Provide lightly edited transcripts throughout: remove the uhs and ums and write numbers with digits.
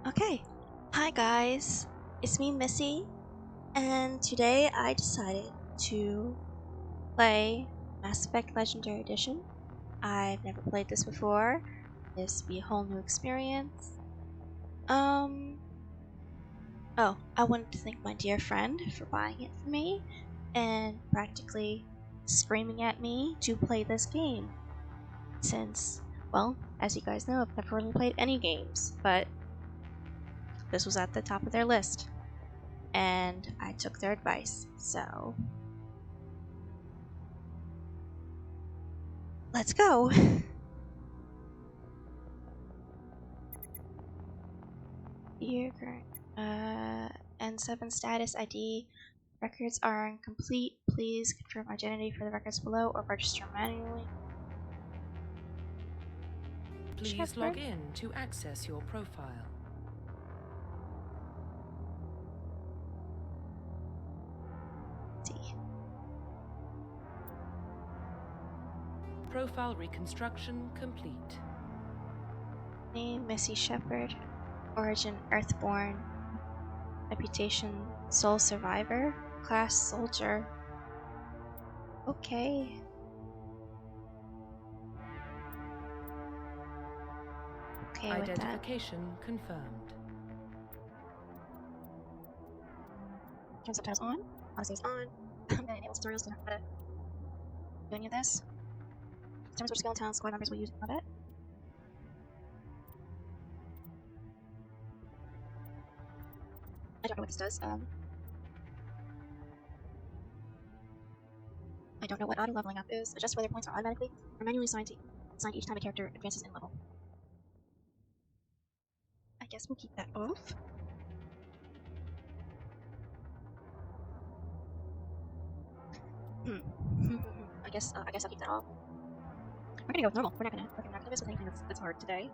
Okay, hi guys, it's me Missy, and today I decided to play Mass Effect Legendary Edition. I've never played this before. This will be a whole new experience. I wanted to thank my dear friend for buying it for me and practically screaming at me to play this game. Since, well, as you guys know, I've never really played any games, but this was at the top of their list. And I took their advice, so let's go. Your current N7 status ID records are incomplete. Please confirm identity for the records below or register manually. Please Shepherd? log in to access your profile. Let's see. Profile reconstruction complete. Name Missy Shepherd. Origin Earthborn. Reputation Sole Survivor. Class Soldier. Okay. Okay with that. Identification confirmed. Turn subtitles on. Honestly, it's on. I'm gonna enable tutorials to know how to do any of this. Determines which skeleton squad members will use combat. I don't know what this does. I don't know what auto leveling up is. Adjust whether points are automatically or manually assigned each time a character advances in level. I guess we'll keep that off. I guess I'll keep that off. We're gonna go with normal. We're not gonna mess with anything that's hard today.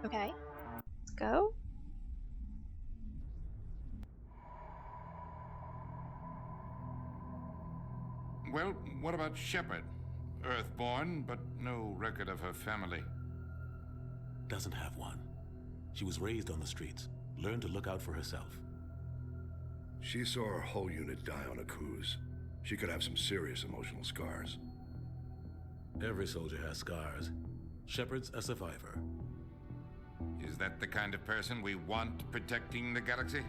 Okay, let's go. Well, what about Shepard? Earthborn, but no record of her family. Doesn't have one. She was raised on the streets, learned to look out for herself. She saw her whole unit die on a cruise. She could have some serious emotional scars. Every soldier has scars. Shepard's a survivor. Is that the kind of person we want protecting the galaxy?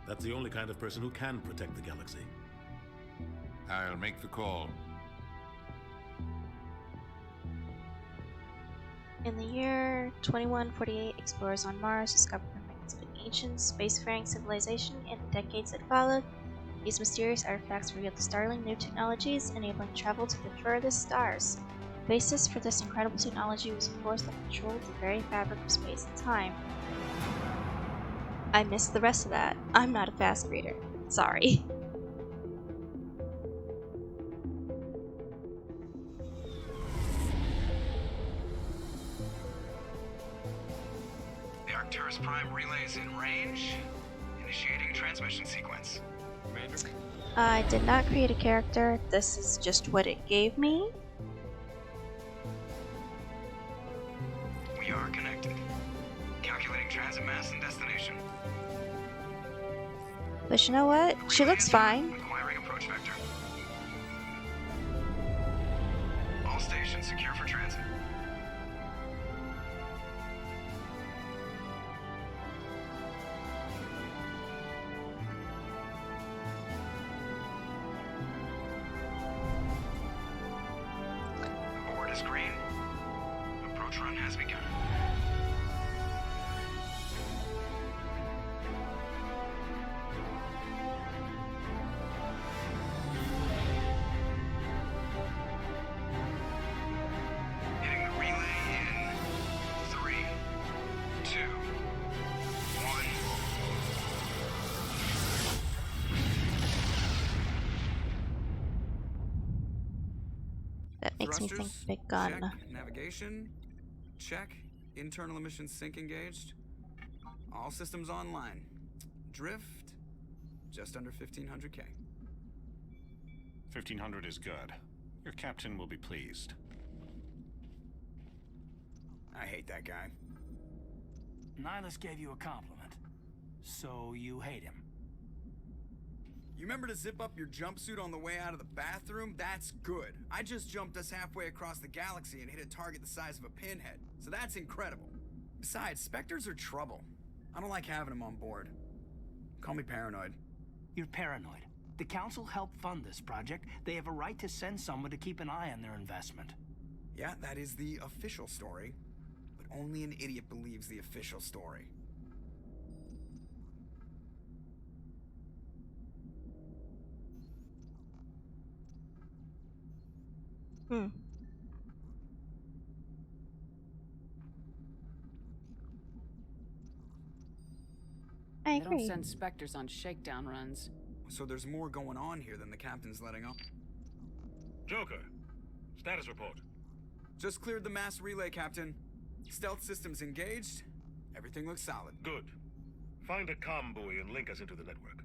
That's the only kind of person who can protect the galaxy. I'll make the call. In the year 2148, explorers on Mars discovered the remains of an ancient spacefaring civilization. In the decades that followed, these mysterious artifacts revealed startling new technologies, enabling travel to the furthest stars. The basis for this incredible technology was a force that controlled the very fabric of space and time. I missed the rest of that. I'm not a fast reader. Sorry. The Arcturus Prime relay is in range. Initiating transmission sequence. Commander? I did not create a character. This is just what it gave me. We are connected. Calculating transit mass and destination. But you know what? She looks fine. Acquiring approach vector. All stations secure for transit. Board is green. Approach run has begun. Hitting the relay in 3, 2, 1. That makes me think Thrusters, big gun. check. Navigation, check. Internal emission sync engaged. All systems online. Drift, just under 1500K. 1500 is good. Your captain will be pleased. I hate that guy. Nihilus gave you a compliment. So you hate him. You remember to zip up your jumpsuit on the way out of the bathroom? That's good. I just jumped us halfway across the galaxy and hit a target the size of a pinhead. So that's incredible. Besides, Spectres are trouble. I don't like having them on board. Call me paranoid. You're paranoid. The Council helped fund this project. They have a right to send someone to keep an eye on their investment. Yeah, that is the official story. But only an idiot believes the official story. I They don't agree. send Spectres on shakedown runs. So there's more going on here than the captain's letting on. Joker, status report. Just cleared the mass relay, Captain. Stealth systems engaged. Everything looks solid. Good. Find a comm buoy and link us into the network.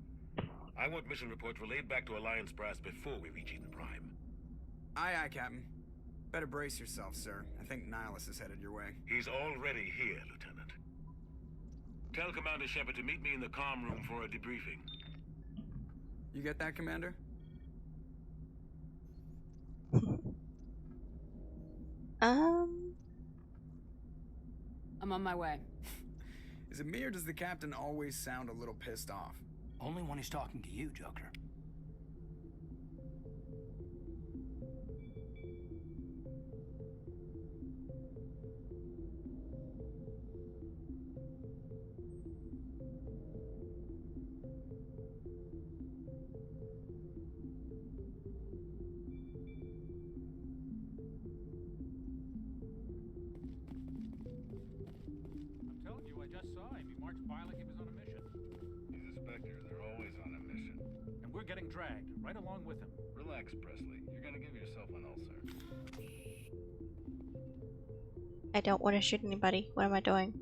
I want mission reports relayed back to Alliance Brass before we reach Eden Prime. Aye, aye, Captain. Better brace yourself, sir. I think Nihilus is headed your way. He's already here, Lieutenant. Tell Commander Shepard to meet me in the comm room for a debriefing. You get that, Commander? I'm on my way. Is it me or does the captain always sound a little pissed off? Only when he's talking to you, Joker. I'm telling you, I just saw him. He marched by like he was on a mission. He's a Spectre. They're always on a mission. And we're getting dragged, right along with him. Relax, Presley. You're gonna give yourself an ulcer. I don't want to shoot anybody. What am I doing?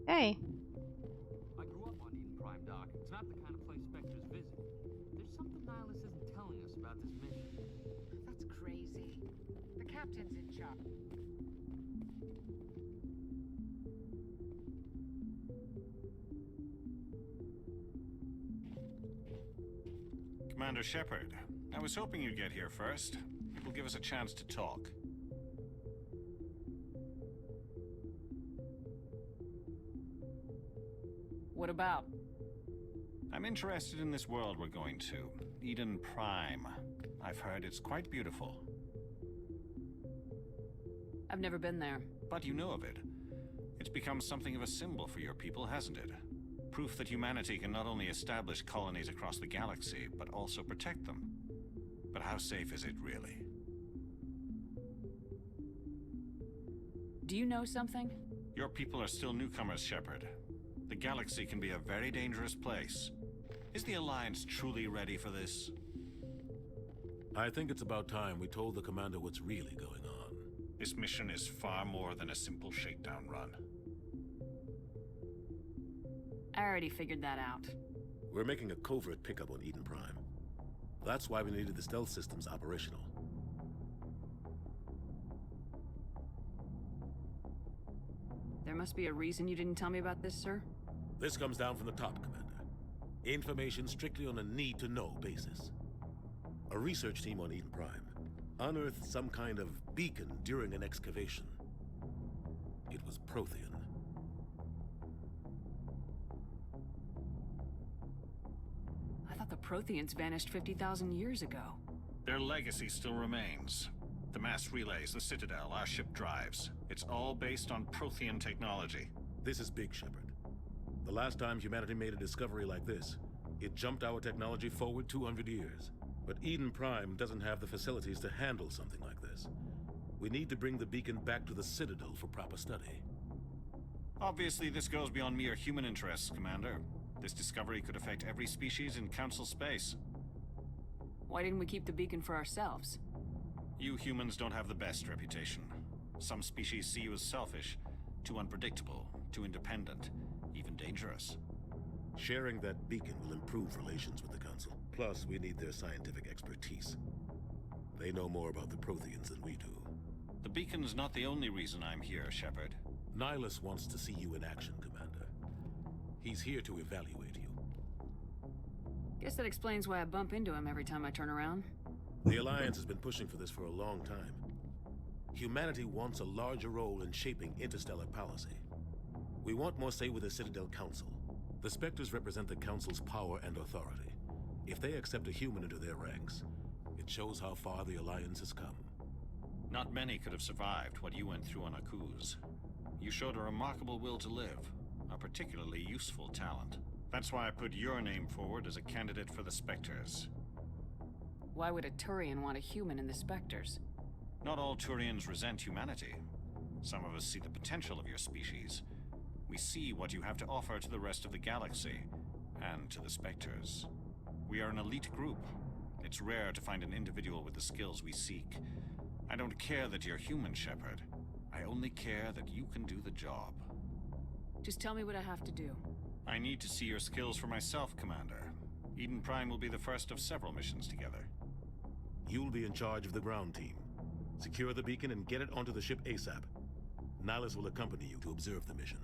Hey. I grew up on Eden Prime, Doc. It's not the kind of place Spectres visit. There's something Nihilus isn't telling us about this mission. That's crazy. The captain's in charge. Commander Shepard, I was hoping you'd get here first. It will give us a chance to talk. What about? I'm interested in this world we're going to, Eden Prime. I've heard it's quite beautiful. I've never been there. But you know of it. It's become something of a symbol for your people, hasn't it? Proof that humanity can not only establish colonies across the galaxy, but also protect them. But how safe is it, really? Do you know something? Your people are still newcomers, Shepard. The galaxy can be a very dangerous place. Is the Alliance truly ready for this? I think it's about time we told the commander what's really going on. This mission is far more than a simple shakedown run. I already figured that out. We're making a covert pickup on Eden Prime. That's why we needed the stealth systems operational. There must be a reason you didn't tell me about this, sir? This comes down from the top, Commander. Information strictly on a need-to-know basis. A research team on Eden Prime unearthed some kind of beacon during an excavation. It was Prothean. I thought the Protheans vanished 50,000 years ago. Their legacy still remains. The mass relays, the Citadel, our ship drives. It's all based on Prothean technology. This is big, Shepard. The last time humanity made a discovery like this, it jumped our technology forward 200 years. But Eden Prime doesn't have the facilities to handle something like this. We need to bring the beacon back to the Citadel for proper study. Obviously, this goes beyond mere human interests, Commander. This discovery could affect every species in Council space. Why didn't we keep the beacon for ourselves? You humans don't have the best reputation. Some species see you as selfish, too unpredictable, too independent, even dangerous. Sharing that beacon will improve relations with the Council. Plus, we need their scientific expertise. They know more about the Protheans than we do. The beacon's not the only reason I'm here, Shepard. Nihilus wants to see you in action, Commander. He's here to evaluate you. Guess that explains why I bump into him every time I turn around. The Alliance has been pushing for this for a long time. Humanity wants a larger role in shaping interstellar policy. We want more say with the Citadel Council. The Spectres represent the Council's power and authority. If they accept a human into their ranks, it shows how far the Alliance has come. Not many could have survived what you went through on Akuz. You showed a remarkable will to live, a particularly useful talent. That's why I put your name forward as a candidate for the Spectres. Why would a Turian want a human in the Spectres? Not all Turians resent humanity. Some of us see the potential of your species. We see what you have to offer to the rest of the galaxy, and to the Spectres. We are an elite group. It's rare to find an individual with the skills we seek. I don't care that you're human, Shepard. I only care that you can do the job. Just tell me what I have to do. I need to see your skills for myself, Commander. Eden Prime will be the first of several missions together. You'll be in charge of the ground team. Secure the beacon and get it onto the ship ASAP. Nihilus will accompany you to observe the mission.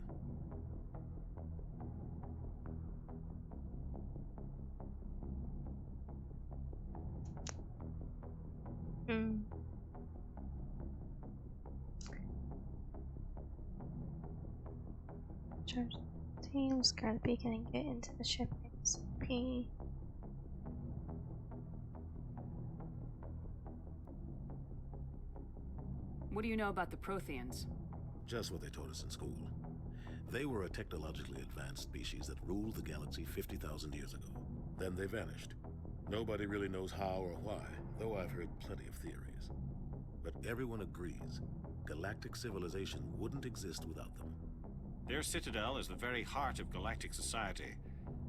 Charge team, scar the beacon and get into the ship ASAP. What do you know about the Protheans? Just what they taught us in school. They were a technologically advanced species that ruled the galaxy 50,000 years ago. Then they vanished. Nobody really knows how or why, though I've heard plenty of theories. But everyone agrees, galactic civilization wouldn't exist without them. Their citadel is the very heart of galactic society,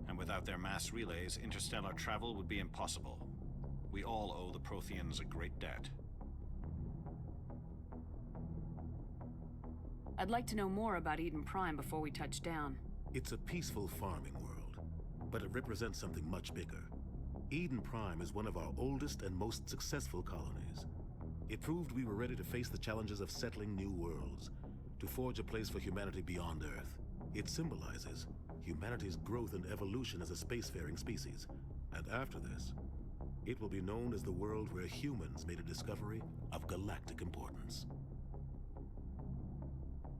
and without their mass relays, interstellar travel would be impossible. We all owe the Protheans a great debt. I'd like to know more about Eden Prime before we touch down. It's a peaceful farming world, but it represents something much bigger. Eden Prime is one of our oldest and most successful colonies. It proved we were ready to face the challenges of settling new worlds, to forge a place for humanity beyond Earth. It symbolizes humanity's growth and evolution as a spacefaring species. And after this, it will be known as the world where humans made a discovery of galactic importance.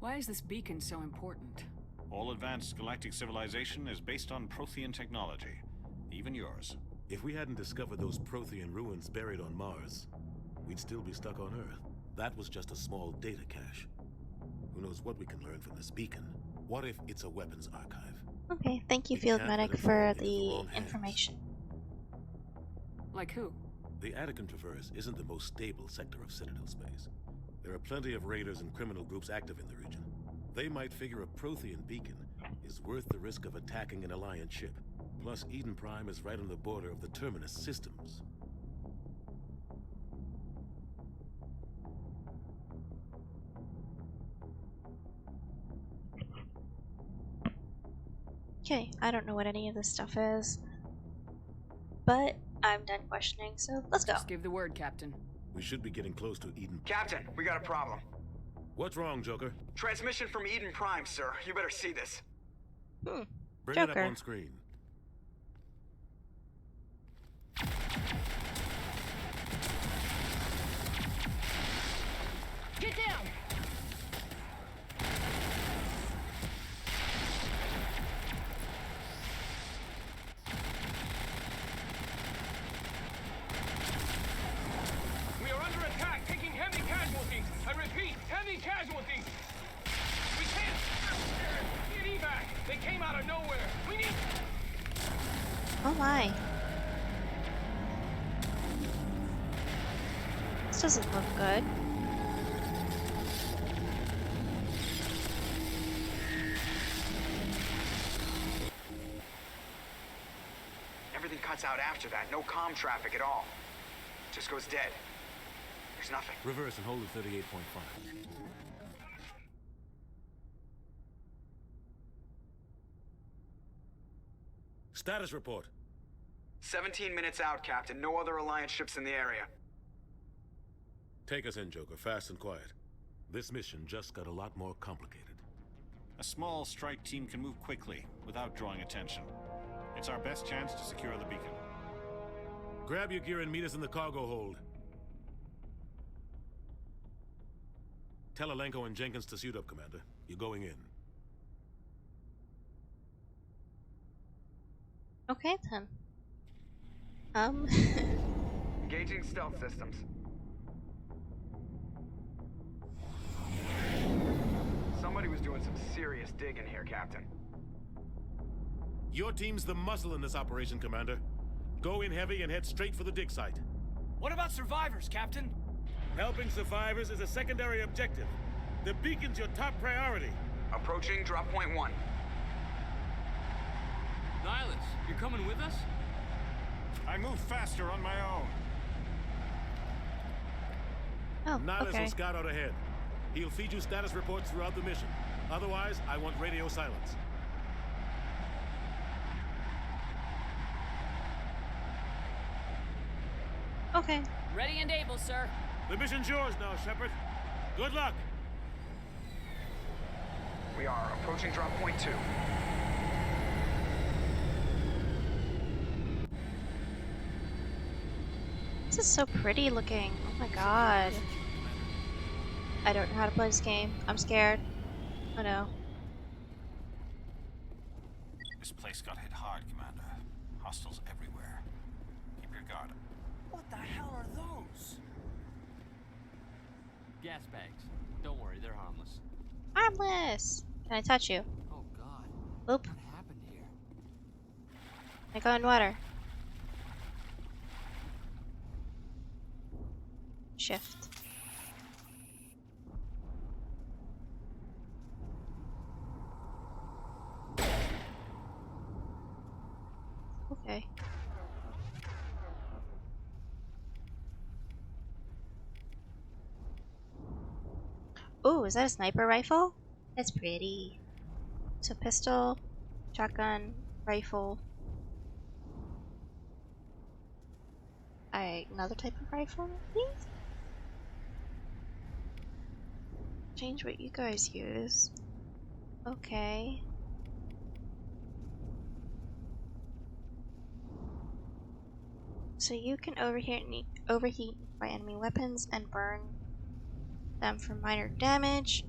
Why is this beacon so important? All advanced galactic civilization is based on Prothean technology, even yours. If we hadn't discovered those Prothean ruins buried on Mars, we'd still be stuck on Earth. That was just a small data cache. Who knows what we can learn from this beacon? What if it's a weapons archive? Okay, thank you, We Field can't let Medic, it fall for into the the wrong hands. information. Like who? The Attican Traverse isn't the most stable sector of Citadel space. There are plenty of raiders and criminal groups active in the region. They might figure a Prothean beacon is worth the risk of attacking an Alliance ship. Plus, Eden Prime is right on the border of the Terminus systems. Okay, I don't know what any of this stuff is, but I'm done questioning, so let's go. Just give the word, Captain. We should be getting close to Eden. Captain, we got a problem. What's wrong, Joker? Transmission from Eden Prime, sir. You better see this. Bring Joker. it up on screen. Get down! We are under attack, taking heavy casualties. I repeat, heavy casualties. We can't. Get evac. They came out of nowhere. We need. Oh my. This doesn't look good. Everything cuts out after that. No comm traffic at all. Just goes dead. There's nothing. Reverse and hold at 38.5. Status report. 17 minutes out, Captain. No other Alliance ships in the area. Take us in, Joker, fast and quiet. This mission just got a lot more complicated. A small strike team can move quickly, without drawing attention. It's our best chance to secure the beacon. Grab your gear and meet us in the cargo hold. Tell Alenko and Jenkins to suit up, Commander. You're going in. Okay, then. Engaging stealth systems. Somebody was doing some serious digging here, Captain. Your team's the muscle in this operation, Commander. Go in heavy and head straight for the dig site. What about survivors, Captain? Helping survivors is a secondary objective. The beacon's your top priority. Approaching drop point 1. Nihilus, you're coming with us? I move faster on my own. Oh, Nihilus okay. will scout out ahead. He'll feed you status reports throughout the mission. Otherwise, I want radio silence. Okay. Ready and able, sir. The mission's yours now, Shepard. Good luck. We are approaching drop point 2. This is so pretty looking. Oh my god. I don't know how to play this game. I'm scared. Oh no. This place got hit hard, Commander. Hostiles everywhere. Keep your guard up. What the hell are those? Gas bags. Don't worry, they're harmless. Harmless! Can I touch you? Oh god. Oop. What happened here? I go in water. Shift. Okay. Ooh, is that a sniper rifle? That's pretty. So pistol, shotgun, rifle. Another type of rifle, please? Change what you guys use. Okay. So you can overheat by enemy weapons and burn them for minor damage.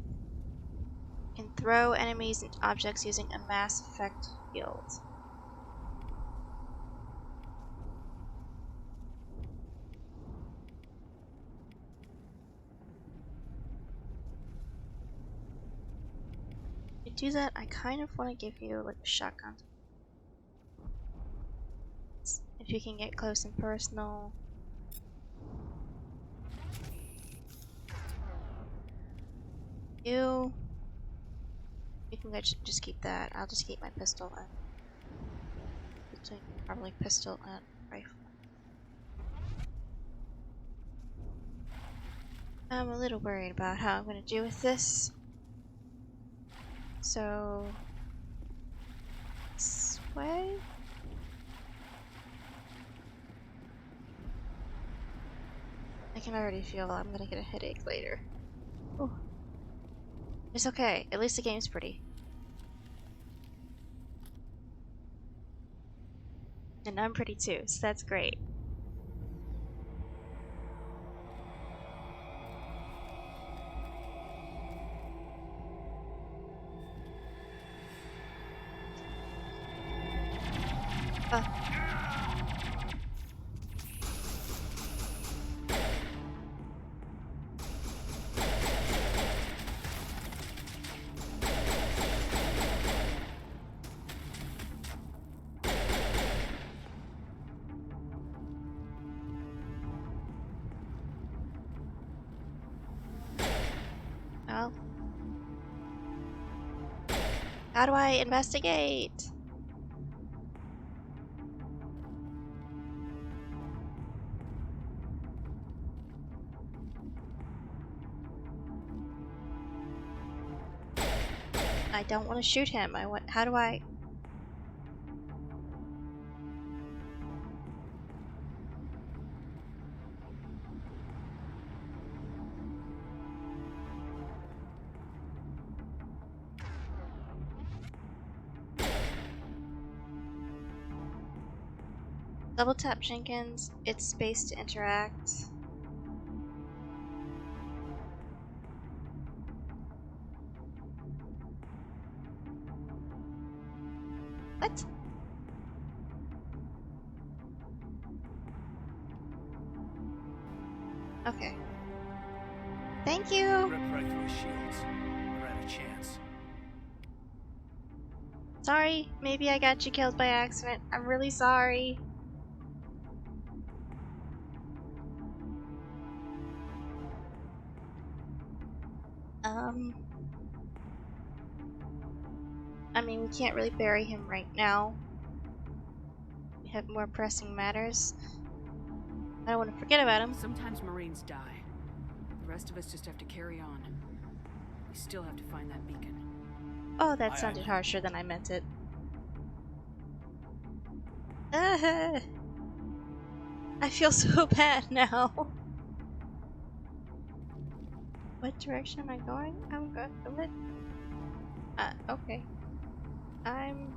You can throw enemies and objects using a mass effect field. To do that, I kind of want to give you like a shotgun. If you can get close and personal. You can just keep that. I'll just keep my pistol and probably pistol and rifle. I'm a little worried about how I'm gonna do with this. So this way. I can already feel I'm gonna get a headache later. Ooh. It's okay, at least the game's pretty. And I'm pretty too, so that's great. Well, how do I investigate? I don't want to shoot him. How do I? Double tap Jenkins, it's space to interact. What? Okay. Thank you! Ripped right through his shields. Never had a chance. Sorry, maybe I got you killed by accident. I'm really sorry. I mean, we can't really bury him right now. We have more pressing matters. I don't want to forget about him. Sometimes Marines die. The rest of us just have to carry on. We still have to find that beacon. Oh, that sounded harsher than I meant it. I feel so bad now. What direction am I going? I'm good. What? Okay. I'm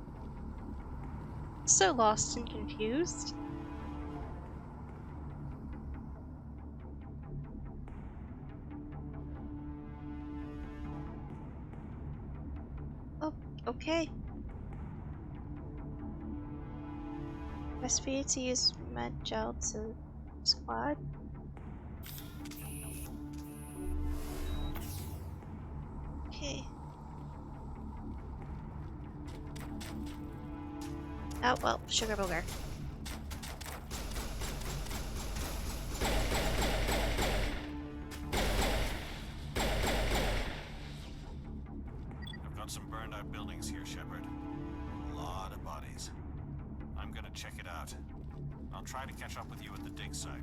so lost and confused. Oh, okay. Press V to use med gel to squad. Okay. Oh, well, sugar booger. I've got some burned out buildings here, Shepard. A lot of bodies. I'm gonna check it out. I'll try to catch up with you at the dig site.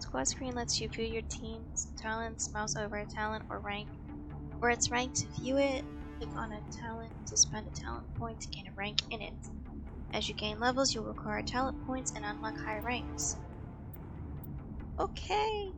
Squad screen lets you view your team's talents, mouse over a talent or rank, or its rank to view it. Click on a talent to spend a talent point to gain a rank in it. As you gain levels, you'll require talent points and unlock higher ranks. Okay.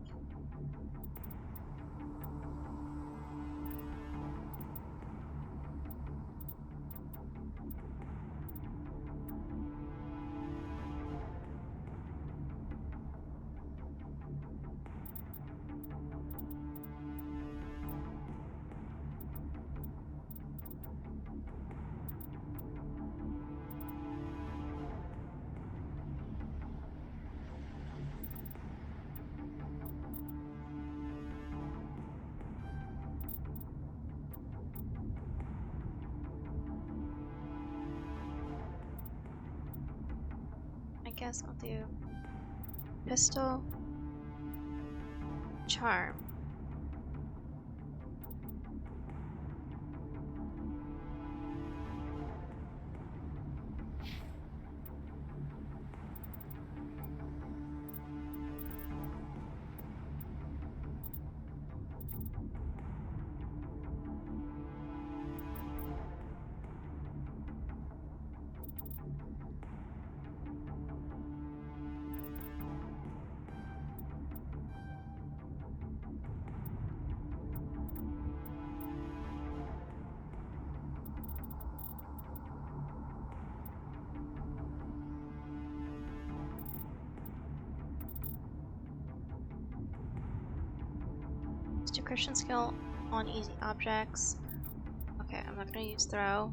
I guess I'll do pistol, charm. Christian skill on easy objects. Okay, I'm not gonna use throw.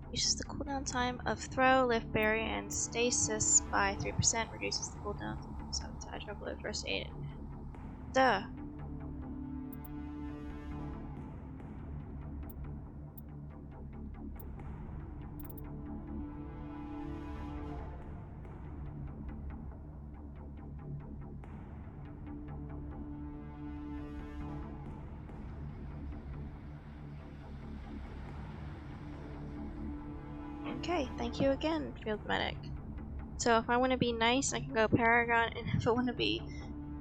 Reduces the cooldown time of throw, lift, bury, and stasis by 3%. Reduces the cooldown time of sabotage, upload, first aid. Duh. Okay, thank you again, Field Medic. So if I want to be nice, I can go Paragon, and if I want to be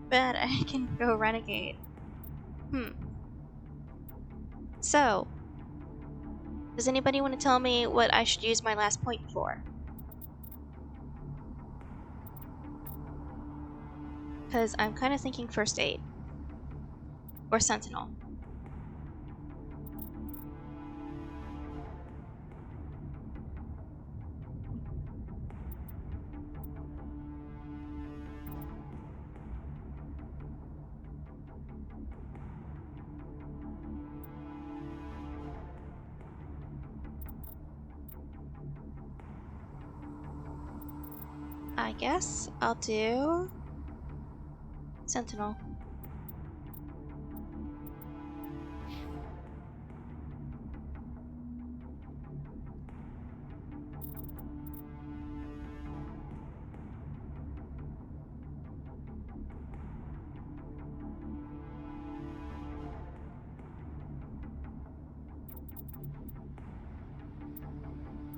bad, I can go Renegade. So, does anybody want to tell me what I should use my last point for? Because I'm kind of thinking first aid. Or sentinel. I guess I'll do sentinel.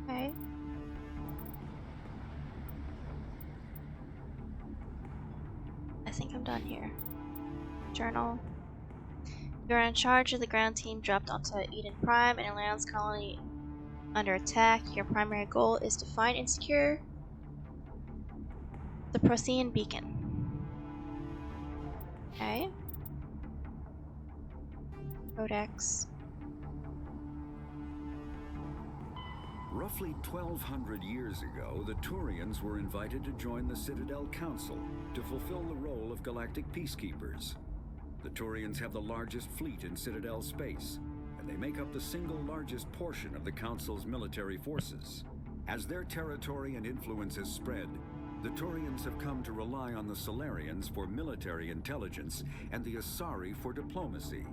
Okay. I think I'm done here. Journal. You're in charge of the ground team dropped onto Eden Prime, an Alliance colony under attack. Your primary goal is to find and secure the Procyon beacon. Okay. Codex. Roughly 1,200 years ago, the Turians were invited to join the Citadel Council to fulfill the role of galactic peacekeepers. The Turians have the largest fleet in Citadel space, and they make up the single largest portion of the Council's military forces. As their territory and influence has spread, the Turians have come to rely on the Solarians for military intelligence and the Asari for diplomacy.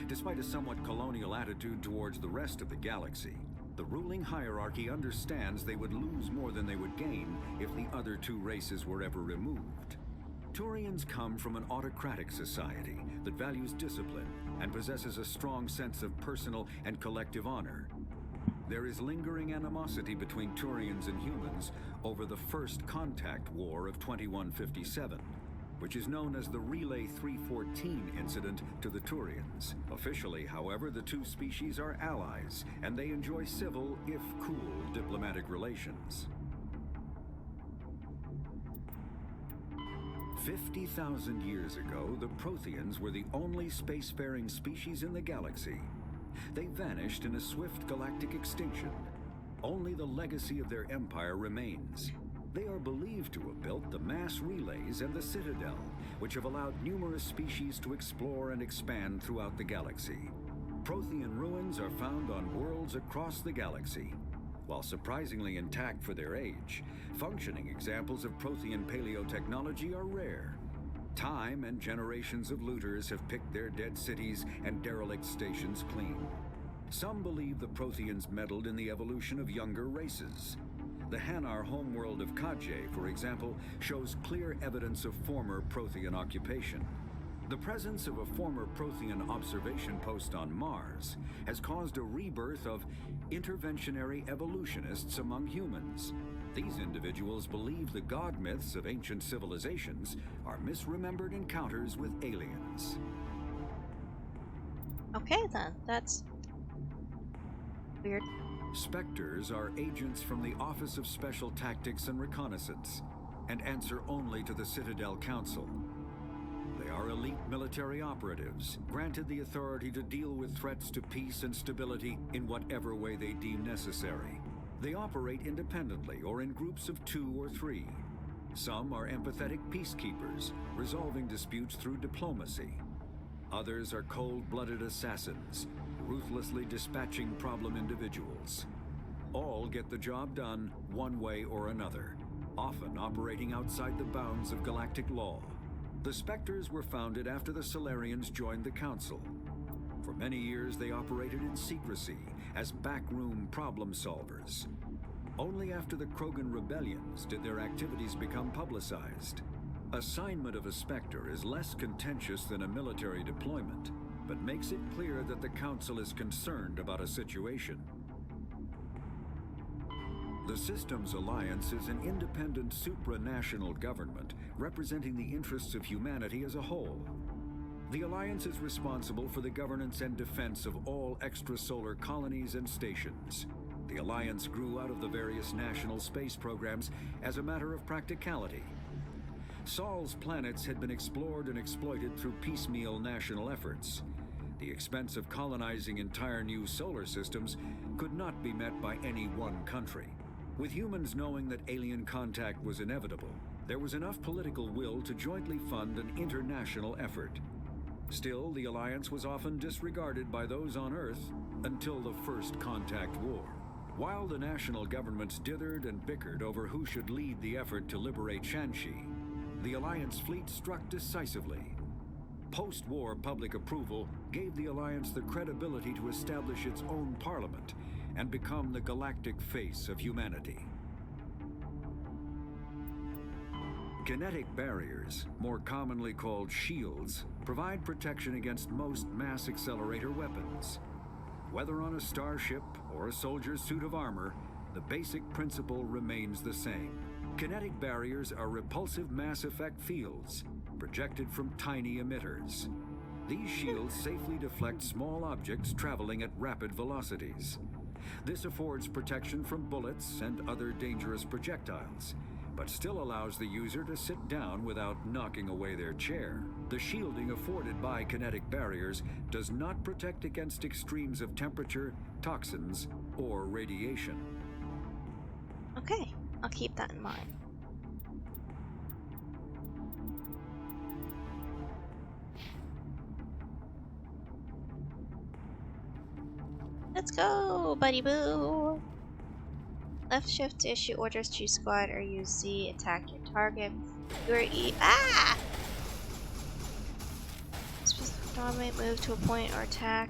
Despite a somewhat colonial attitude towards the rest of the galaxy, the ruling hierarchy understands they would lose more than they would gain if the other two races were ever removed. Turians come from an autocratic society that values discipline and possesses a strong sense of personal and collective honor. There is lingering animosity between Turians and humans over the First Contact War of 2157, which is known as the Relay 314 incident to the Turians. Officially, however, the two species are allies, and they enjoy civil, if cool, diplomatic relations. 50,000 years ago, the Protheans were the only spacefaring species in the galaxy. They vanished in a swift galactic extinction. Only the legacy of their empire remains. They are believed to have built the mass relays and the Citadel, which have allowed numerous species to explore and expand throughout the galaxy. Prothean ruins are found on worlds across the galaxy. While surprisingly intact for their age, functioning examples of Prothean paleotechnology are rare. Time and generations of looters have picked their dead cities and derelict stations clean. Some believe the Protheans meddled in the evolution of younger races. The Hanar homeworld of Kaje, for example, shows clear evidence of former Prothean occupation. The presence of a former Prothean observation post on Mars has caused a rebirth of interventionary evolutionists among humans. These individuals believe the god myths of ancient civilizations are misremembered encounters with aliens. Okay then, that's weird. Spectres are agents from the Office of Special Tactics and Reconnaissance, and answer only to the Citadel Council. They are elite military operatives, granted the authority to deal with threats to peace and stability in whatever way they deem necessary. They operate independently or in groups of 2 or 3. Some are empathetic peacekeepers, resolving disputes through diplomacy. Others are cold-blooded assassins, ruthlessly dispatching problem individuals. All get the job done one way or another, often operating outside the bounds of galactic law. The Spectres were founded after the Solarians joined the Council. For many years, they operated in secrecy as backroom problem solvers. Only after the Krogan rebellions did their activities become publicized. Assignment of a Spectre is less contentious than a military deployment, but makes it clear that the Council is concerned about a situation. The Systems Alliance is an independent supranational government representing the interests of humanity as a whole. The Alliance is responsible for the governance and defense of all extrasolar colonies and stations. The Alliance grew out of the various national space programs as a matter of practicality. Saul's planets had been explored and exploited through piecemeal national efforts. The expense of colonizing entire new solar systems could not be met by any one country. With humans knowing that alien contact was inevitable, there was enough political will to jointly fund an international effort. Still, the alliance was often disregarded by those on Earth until the First Contact War. While the national governments dithered and bickered over who should lead the effort to liberate Shanxi, the Alliance fleet struck decisively. Post-war public approval gave the Alliance the credibility to establish its own parliament and become the galactic face of humanity. Kinetic barriers, more commonly called shields, provide protection against most mass accelerator weapons. Whether on a starship or a soldier's suit of armor, the basic principle remains the same. Kinetic barriers are repulsive mass effect fields, projected from tiny emitters. These shields safely deflect small objects traveling at rapid velocities. This affords protection from bullets and other dangerous projectiles, but still allows the user to sit down without knocking away their chair. The shielding afforded by kinetic barriers does not protect against extremes of temperature, toxins, or radiation. Okay, I'll keep that in mind. Let's go, buddy boo! Left shift to issue orders to squad or use Z, attack your target. Your E. Ah! Dominate, move to a point or attack.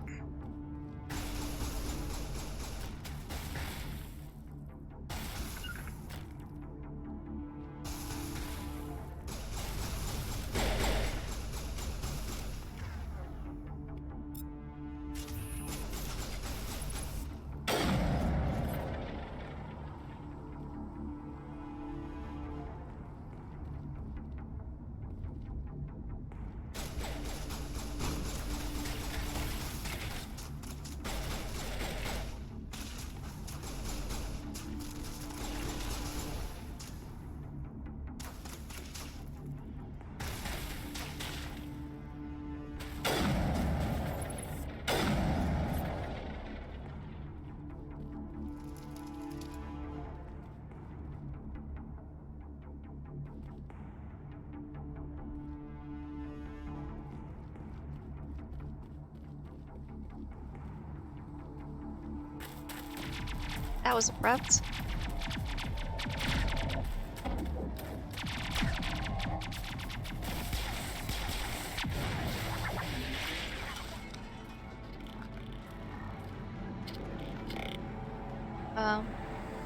That was abrupt.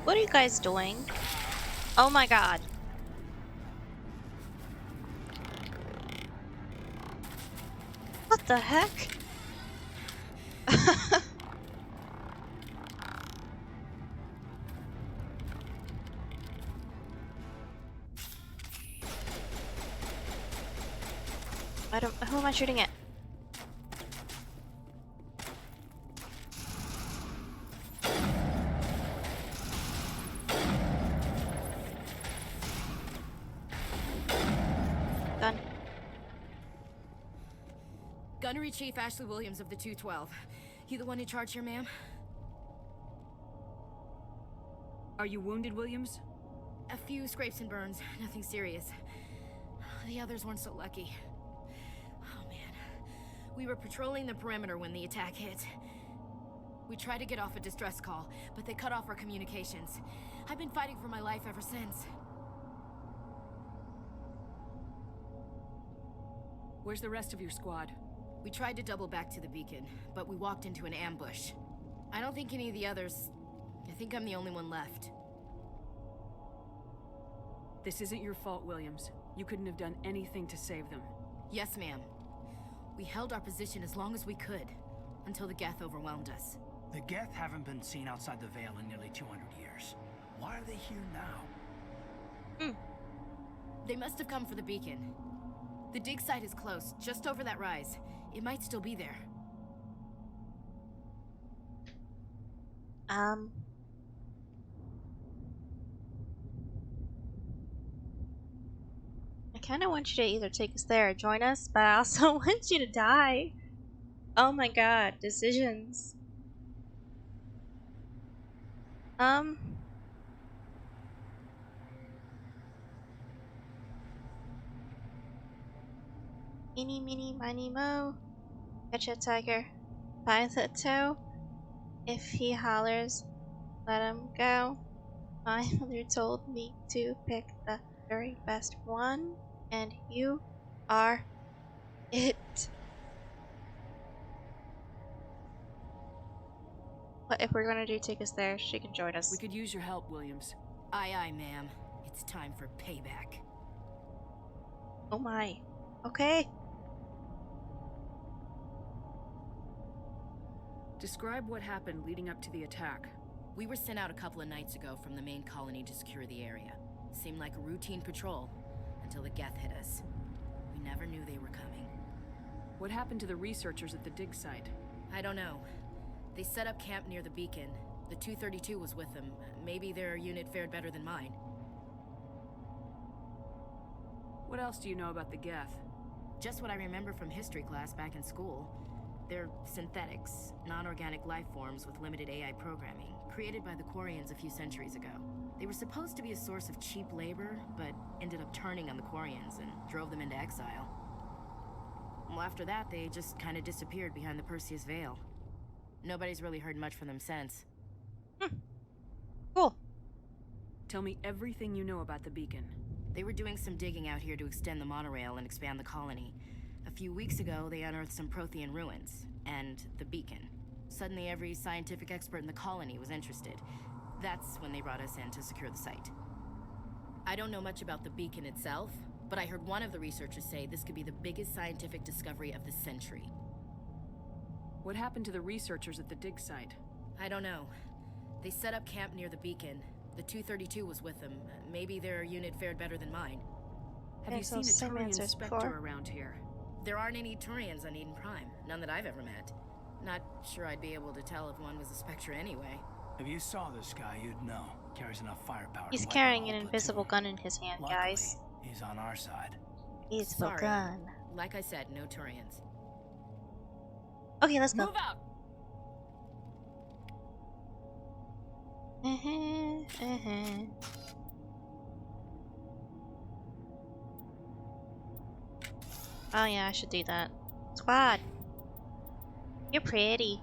What are you guys doing? Oh my god. What the heck? Who am I shooting at? Gun. Gunnery Chief Ashley Williams of the 212. You the one in charge here, ma'am? Are you wounded, Williams? A few scrapes and burns, nothing serious. The others weren't so lucky. Oh man. We were patrolling the perimeter when the attack hit. We tried to get off a distress call, but they cut off our communications. I've been fighting for my life ever since. Where's the rest of your squad? We tried to double back to the beacon, but we walked into an ambush. I don't think any of the others... I think I'm the only one left. This isn't your fault, Williams. You couldn't have done anything to save them. Yes, ma'am. We held our position as long as we could, until the Geth overwhelmed us. The Geth haven't been seen outside the Veil in nearly 200 years. Why are they here now? They must have come for the beacon. The dig site is close, just over that rise. It might still be there. kind of want you to either take us there or join us, but I also want you to die. Oh my god, decisions. Eeny, meeny, miny, mo. Catch a tiger by the toe. If he hollers, let him go. My mother told me to pick the very best one, and you are it. But if we're gonna do take us there, she can join us. We could use your help, Williams. Aye, aye, ma'am. It's time for payback. Oh my. Okay. Describe what happened leading up to the attack. We were sent out a couple of nights ago from the main colony to secure the area. Seemed like a routine patrol until the Geth hit us. We never knew they were coming. What happened to the researchers at the dig site? I don't know. They set up camp near the beacon. The 232 was with them. Maybe their unit fared better than mine. What else do you know about the Geth? Just what I remember from history class back in school. They're synthetics, non-organic life forms with limited AI programming, created by the Quarians a few centuries ago. They were supposed to be a source of cheap labor, but ended up turning on the Quarians and drove them into exile. Well, after that, they just kind of disappeared behind the Perseus Veil. Nobody's really heard much from them since. Cool. Tell me everything you know about the beacon. They were doing some digging out here to extend the monorail and expand the colony. A few weeks ago, they unearthed some Prothean ruins, and the beacon. Suddenly, every scientific expert in the colony was interested. That's when they brought us in to secure the site. I don't know much about the beacon itself, but I heard one of the researchers say this could be the biggest scientific discovery of the century. What happened to the researchers at the dig site? I don't know. They set up camp near the beacon. The 232 was with them. Maybe their unit fared better than mine. Have you seen a Turian Spectre around here? There aren't any Turians on Eden Prime. None that I've ever met. Not sure I'd be able to tell if one was a Spectre anyway. If you saw this guy, you'd know. Carries enough firepower. He's carrying an invisible gun in his hand, guys. He's on our side. Invisible gun. Like I said, no Turians. Okay, let's go. Move out! Oh yeah, I should do that. Squad! You're pretty.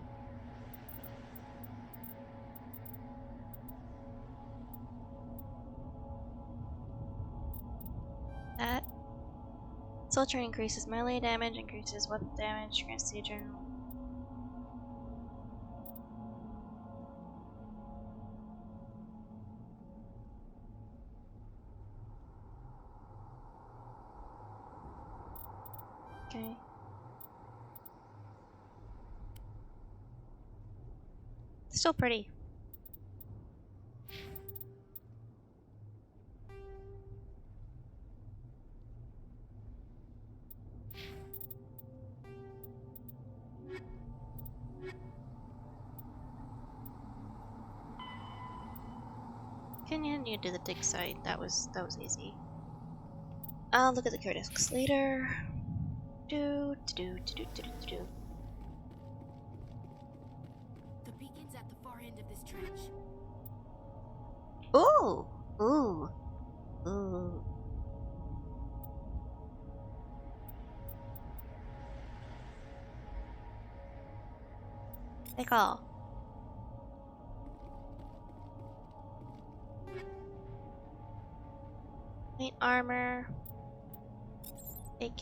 That Soldier increases melee damage, increases weapon damage, grants the general. Okay. Still pretty. Continue to the dig site. That was easy. I'll look at the codex later. The beacon's at the far end of this trench. Ooh! Ooh. Ooh. Take all. Plate armor. Big.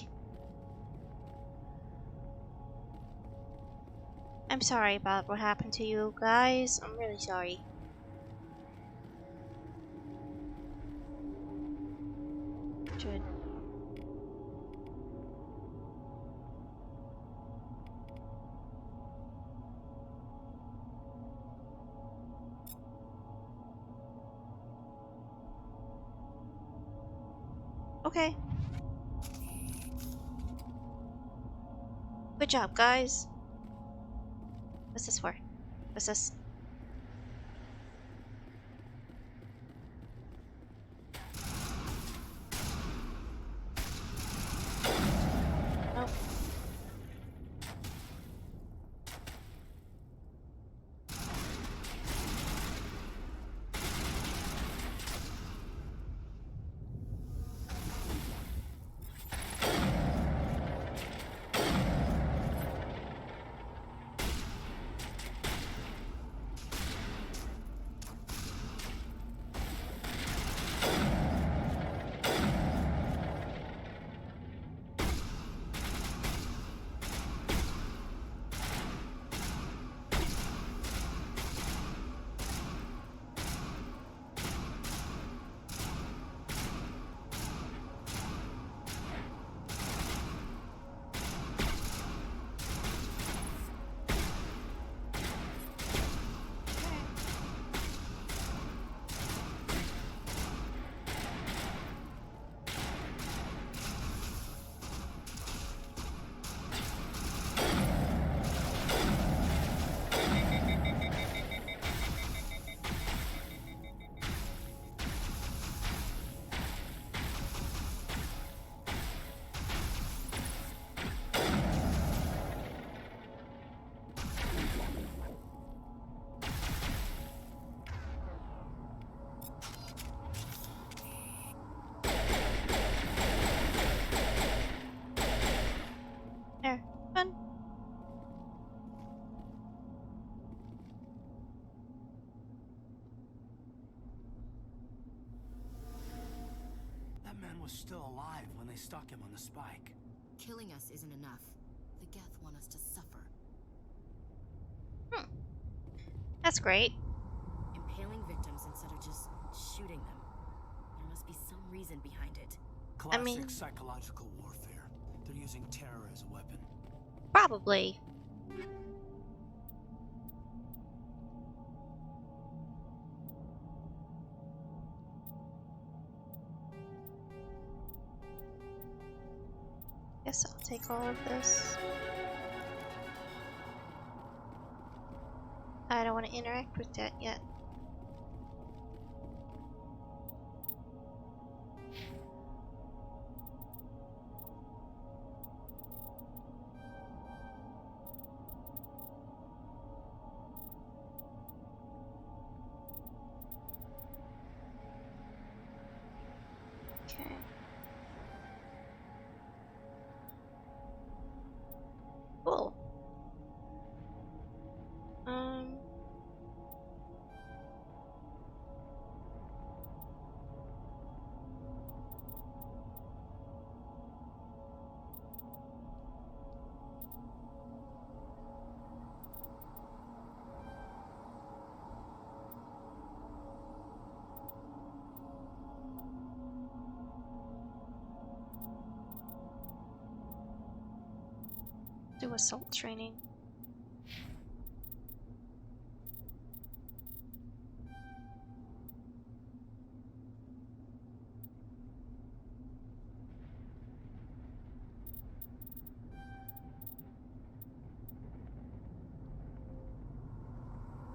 I'm sorry about what happened to you guys. I'm really sorry. Good. Okay. Good job, guys. What's this for? What's this? was still alive when they stuck him on the spike. Killing us isn't enough. The Geth want us to suffer. That's great. Impaling victims instead of just shooting them. There must be some reason behind it. Classic psychological warfare. They're using terror as a weapon. Probably. Guess I'll take all of this. I don't want to interact with that yet. Okay. Cool. Do assault training.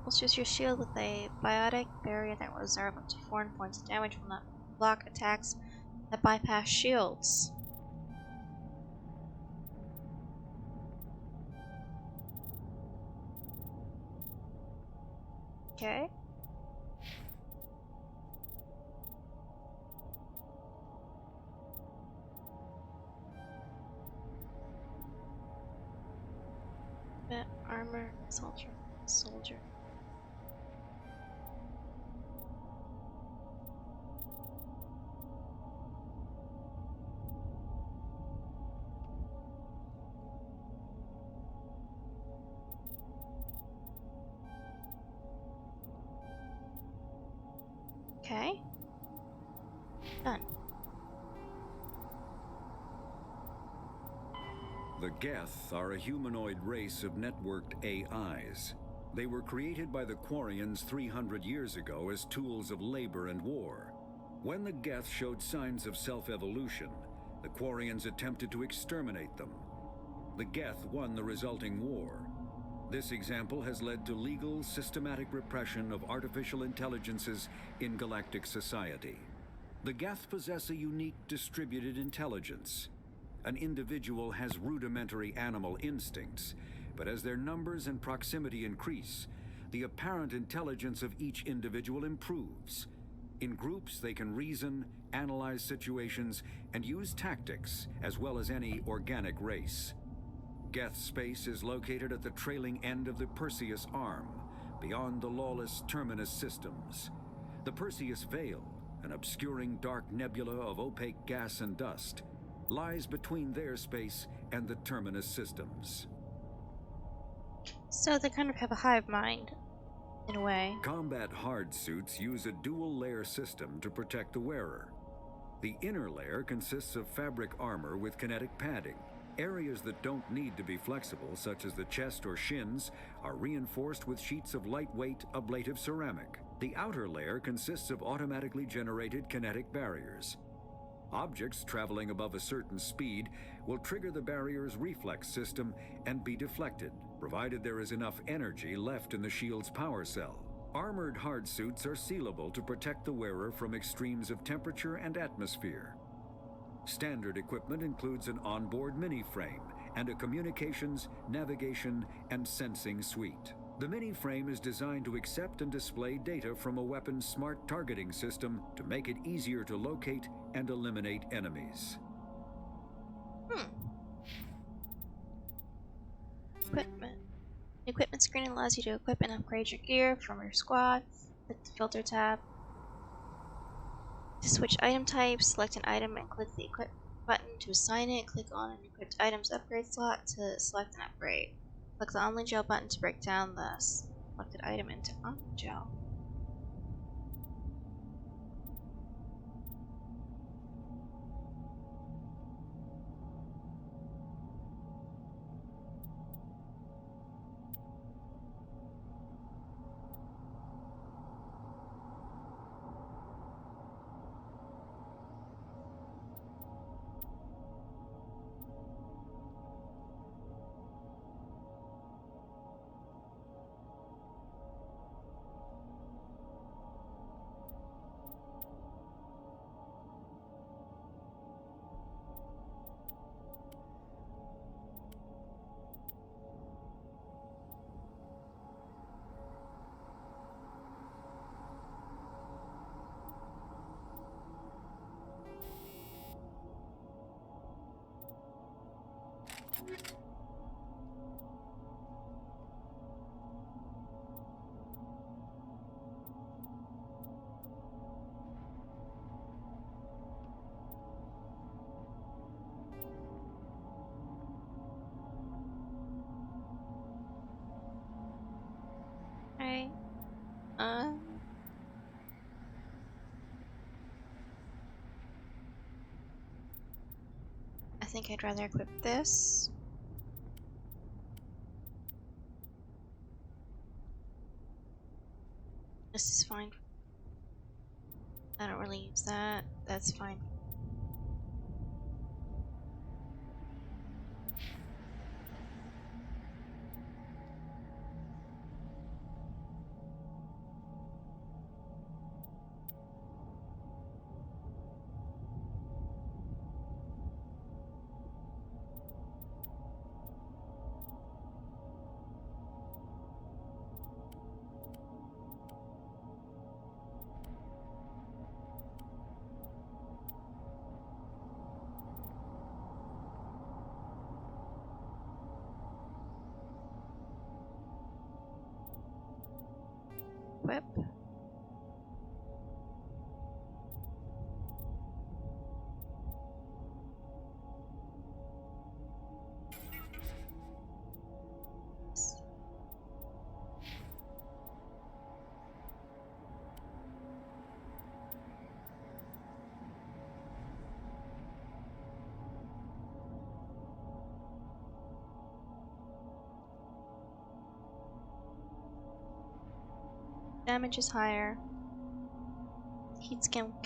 Let's use your shield with a biotic barrier that will reserve up to 4 points of damage from that block attacks that bypass shields. Okay. Armor, soldier. Okay. Done. The Geth are a humanoid race of networked AIs. They were created by the Quarians 300 years ago as tools of labor and war. When the Geth showed signs of self-evolution, the Quarians attempted to exterminate them. The Geth won the resulting war. This example has led to legal, systematic repression of artificial intelligences in galactic society. The Geth possess a unique distributed intelligence. An individual has rudimentary animal instincts, but as their numbers and proximity increase, the apparent intelligence of each individual improves. In groups, they can reason, analyze situations, and use tactics, as well as any organic race. Geth space is located at the trailing end of the Perseus Arm, beyond the lawless Terminus systems. The Perseus Veil, an obscuring dark nebula of opaque gas and dust, lies between their space and the Terminus systems. So they kind of have a hive mind, in a way. Combat hard suits use a dual-layer system to protect the wearer. The inner layer consists of fabric armor with kinetic padding. Areas that don't need to be flexible, such as the chest or shins, are reinforced with sheets of lightweight ablative ceramic. The outer layer consists of automatically generated kinetic barriers. Objects traveling above a certain speed will trigger the barrier's reflex system and be deflected, provided there is enough energy left in the shield's power cell. Armored hard suits are sealable to protect the wearer from extremes of temperature and atmosphere. Standard equipment includes an onboard mini-frame and a communications, navigation, and sensing suite. The mini-frame is designed to accept and display data from a weapon's smart targeting system to make it easier to locate and eliminate enemies. Equipment. The equipment screen allows you to equip and upgrade your gear from your squad. Hit the filter tab To switch item types, select an item and click the equip button to assign it. Click on an equipped item's upgrade slot to select an upgrade. Click the Omni Gel button to break down the selected item into Omni Gel. Okay. I think I'd rather equip this. This is fine. I don't really use that. That's fine. Equip. Damage is higher. Heat sink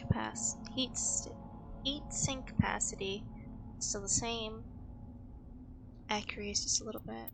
capacity still the same. Accuracy is just a little bit.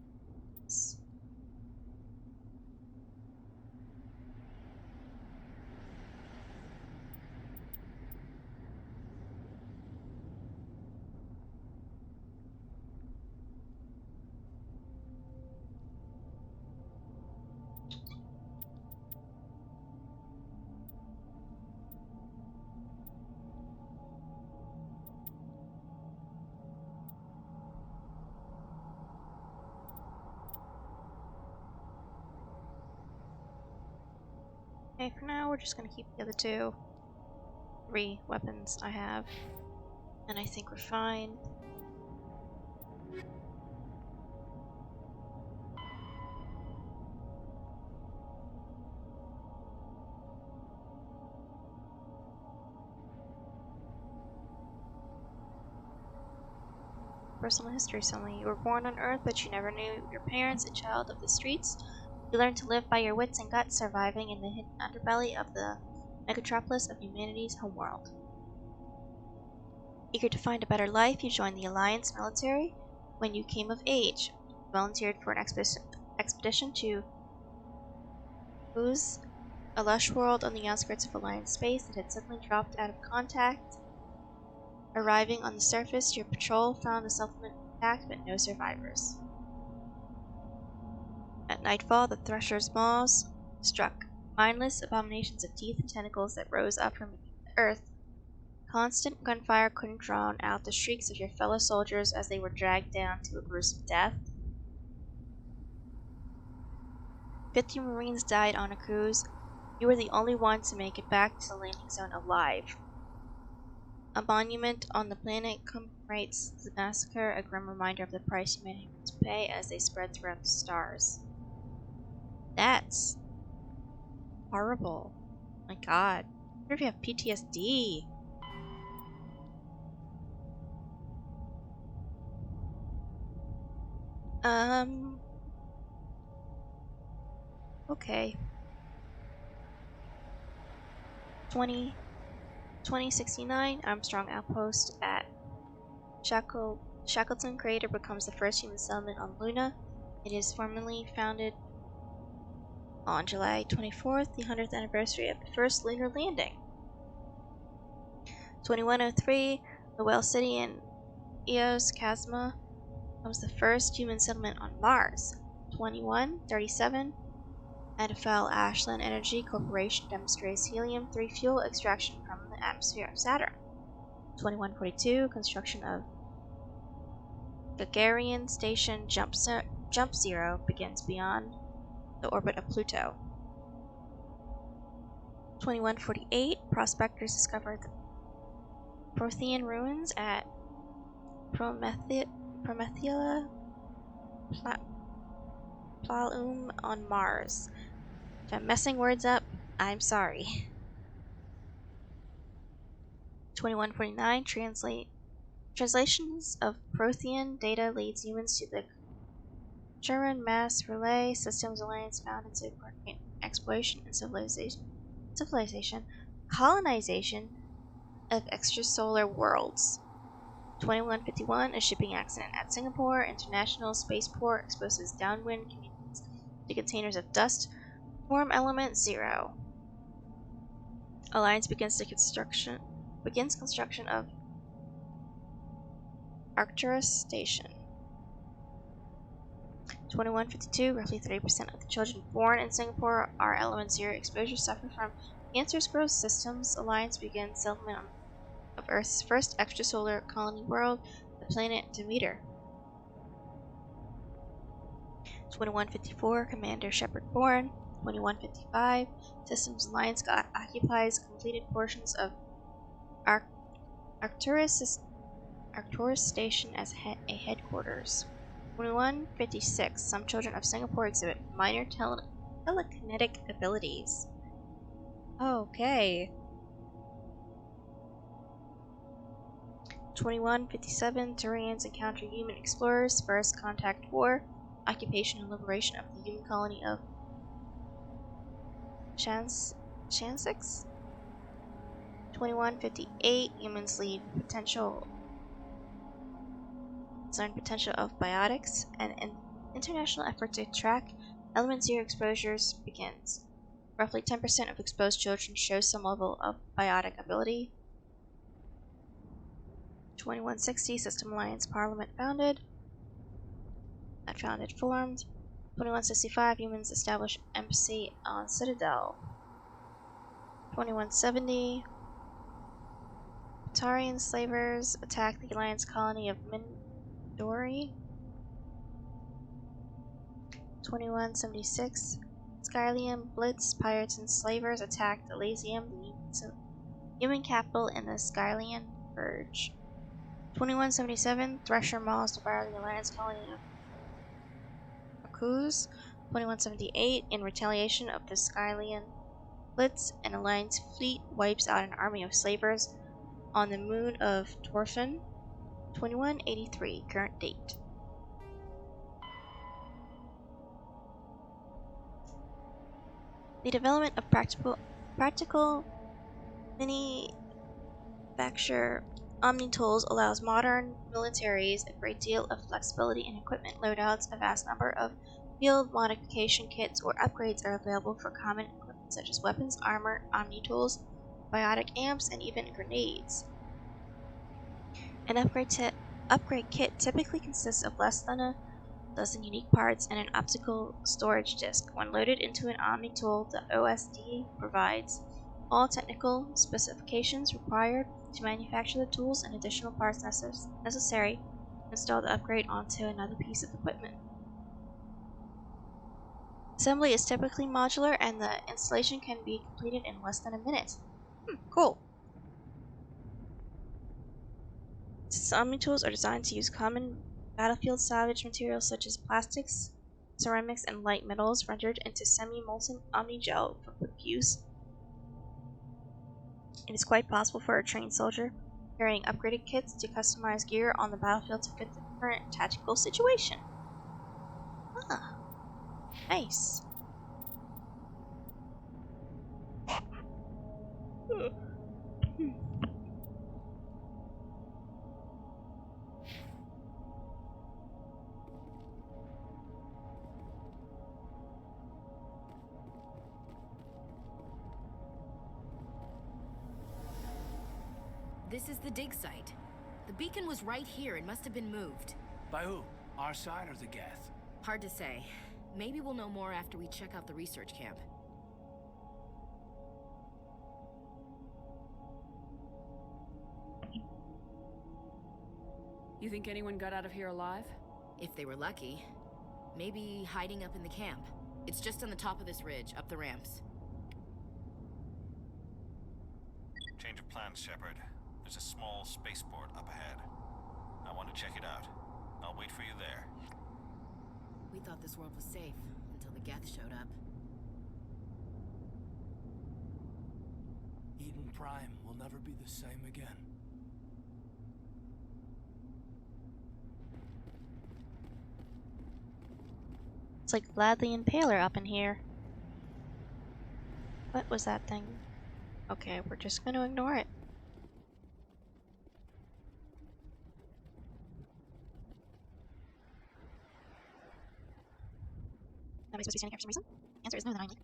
Okay, for now we're just gonna keep the other 3 weapons I have. And I think we're fine. Personal history summary. You were born on Earth, but you never knew your parents, a child of the streets. You learned to live by your wits and guts, surviving in the hidden underbelly of the megatropolis of humanity's homeworld. Eager to find a better life, you joined the Alliance military. When you came of age, you volunteered for an expedition to Ooze, a lush world on the outskirts of Alliance space that had suddenly dropped out of contact. Arriving on the surface, your patrol found the settlement intact but no survivors. At nightfall, the Thresher's maws struck, mindless abominations of teeth and tentacles that rose up from the earth. Constant gunfire couldn't drown out the shrieks of your fellow soldiers as they were dragged down to a gruesome death. 50 Marines died on a cruise. You were the only one to make it back to the landing zone alive. A monument on the planet commemorates the massacre, a grim reminder of the price humanity must pay as they spread throughout the stars. That's horrible. My god. What if you have PTSD? Okay. 2069, Armstrong Outpost at Shackleton Crater becomes the first human settlement on Luna. It is formally founded on July 24th, the 100th anniversary of the first lunar landing. 2103, the Whale City in Eos Chasma becomes the first human settlement on Mars. 2137, Edifel Ashland Energy Corporation demonstrates helium-3 fuel extraction from the atmosphere of Saturn. 2142, construction of Gagarin Station Jump Zero begins beyond the orbit of Pluto. 2148, prospectors discover the Prothean ruins at Promethea Plum on Mars. If I'm messing words up, I'm sorry. 2149, translations of Prothean data leads humans to the Turan Mass Relay Systems Alliance founded to coordinate exploration and colonization of extrasolar worlds. 2151, a shipping accident at Singapore International Spaceport exposes downwind to containers of dust, form element 0. Alliance begins construction of Arcturus Station. 2152, roughly 30% of the children born in Singapore are element 0 exposure suffer from cancerous growth systems. Alliance begins settlement of Earth's first extrasolar colony world, the planet Demeter. 2154, Commander Shepard born. 2155, Systems Alliance occupies completed portions of Arcturus Station as a headquarters. 2156, some children of Singapore exhibit minor telekinetic abilities. Okay. 2157, Turians encounter human explorers, first contact war, occupation and liberation of the human colony of Chansix. 2158, humans lead potential of biotics, and an international effort to track element 0 exposures begins. Roughly 10% of exposed children show some level of biotic ability. 2160, System Alliance Parliament founded. Formed. 2165, humans establish embassy on Citadel. 2170, Batarian slavers attack the Alliance colony of Mindori. 2176, Skylium Blitz pirates and slavers attack Elysium, the human capital in the Skylian Verge. 2177, Thresher Maws devour the Alliance colony of Akuz. 2178, in retaliation of the Skylian Blitz, an Alliance fleet wipes out an army of slavers on the moon of Torfin. 2183, current date. The development of practical manufacture omni-tools allows modern militaries a great deal of flexibility in equipment loadouts. A vast number of field modification kits or upgrades are available for common equipment such as weapons, armor, omni-tools, biotic amps, and even grenades. An upgrade kit typically consists of less than a dozen unique parts and an optical storage disk. When loaded into an omni-tool, the OSD provides all technical specifications required to manufacture the tools and additional parts necessary to install the upgrade onto another piece of equipment. Assembly is typically modular and the installation can be completed in less than a minute. Cool. Some tools are designed to use common battlefield salvage materials such as plastics, ceramics, and light metals rendered into semi-molten omni-gel for quick use. It is quite possible for a trained soldier carrying upgraded kits to customize gear on the battlefield to fit the current tactical situation. Ah, nice. This is the dig site. The beacon was right here. It must have been moved. By who? Our side or the Geth? Hard to say. Maybe we'll know more after we check out the research camp. You think anyone got out of here alive? If they were lucky. Maybe hiding up in the camp. It's just on the top of this ridge, up the ramps. Change of plans, Shepard. There's a small spaceport up ahead. I want to check it out. I'll wait for you there. We thought this world was safe until the Geth showed up. Eden Prime will never be the same again. It's like Gladly and Paler up in here. What was that thing? Okay, we're just gonna ignore it. Am I supposed to be standing here for some reason? Answer is no, then I'm like.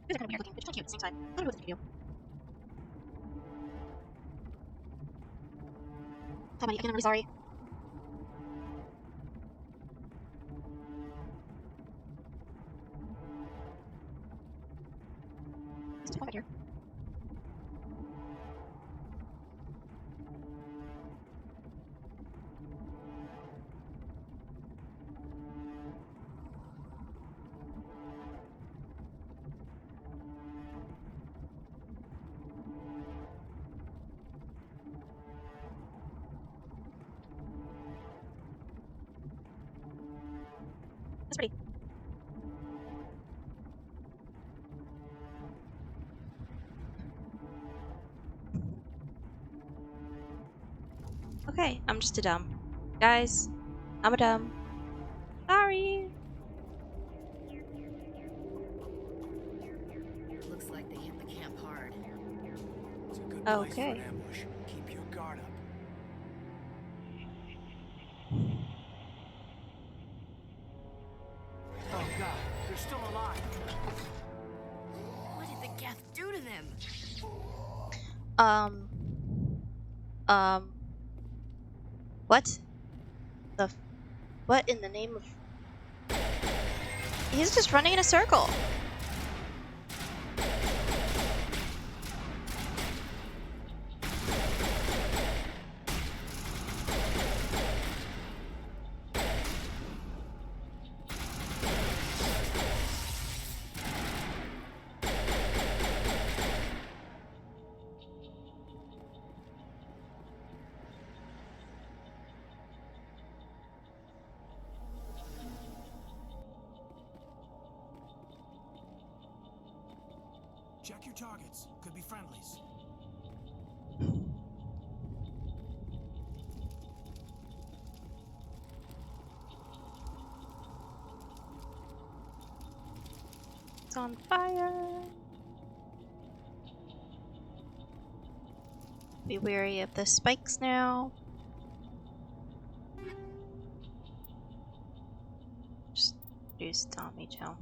These are kind of weird looking, but just kind of cute at the same time. I don't know what this video. Hi, buddy. Again, I'm really sorry. There's a point right here. That's pretty. Okay, I'm just a dumb. Guys, I'm a dumb. Sorry. Looks like they hit the camp hard. It's a good place for Okay. an ambush. Keep your guard up. Oh god, they're still alive. What did the Geth do to them? What? What in the name of... He's just running in a circle. Check your targets. Could be friendlies. It's on fire. Be wary of the spikes now. Just use Tommy Joe.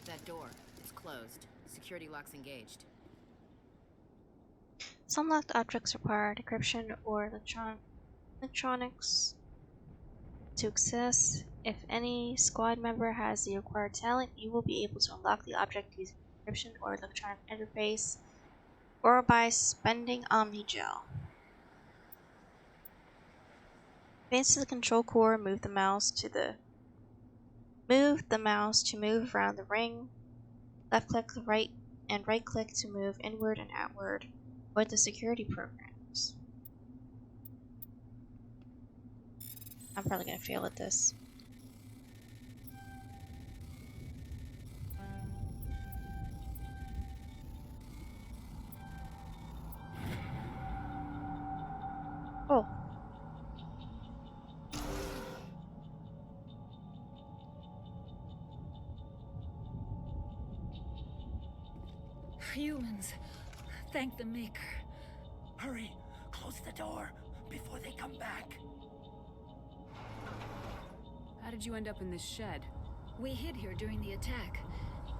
That door. It's closed. Security lock's engaged. Some locked objects require decryption or electronics. To access, if any squad member has the required talent, you will be able to unlock the object using encryption or electronic interface, or by spending Omnigel. Advance to the control core, move the mouse to move around the ring. Left click right and right click to move inward and outward with the security programs. I'm probably gonna fail at this. Oh. Humans. Thank the Maker. Hurry, close the door before they come back. How did you end up in this shed? We hid here during the attack.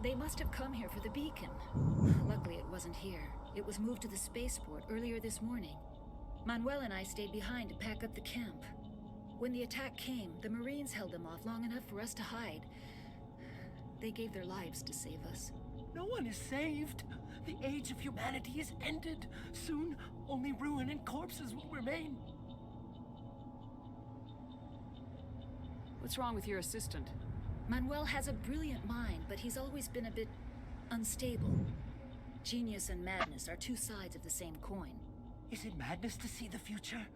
They must have come here for the beacon. Luckily, it wasn't here. It was moved to the spaceport earlier this morning. Manuel and I stayed behind to pack up the camp. When the attack came, the Marines held them off long enough for us to hide. They gave their lives to save us. No one is saved. The age of humanity is ended. Soon, only ruin and corpses will remain. What's wrong with your assistant? Manuel has a brilliant mind, but he's always been a bit unstable. Genius and madness are two sides of the same coin. Is it madness to see the future?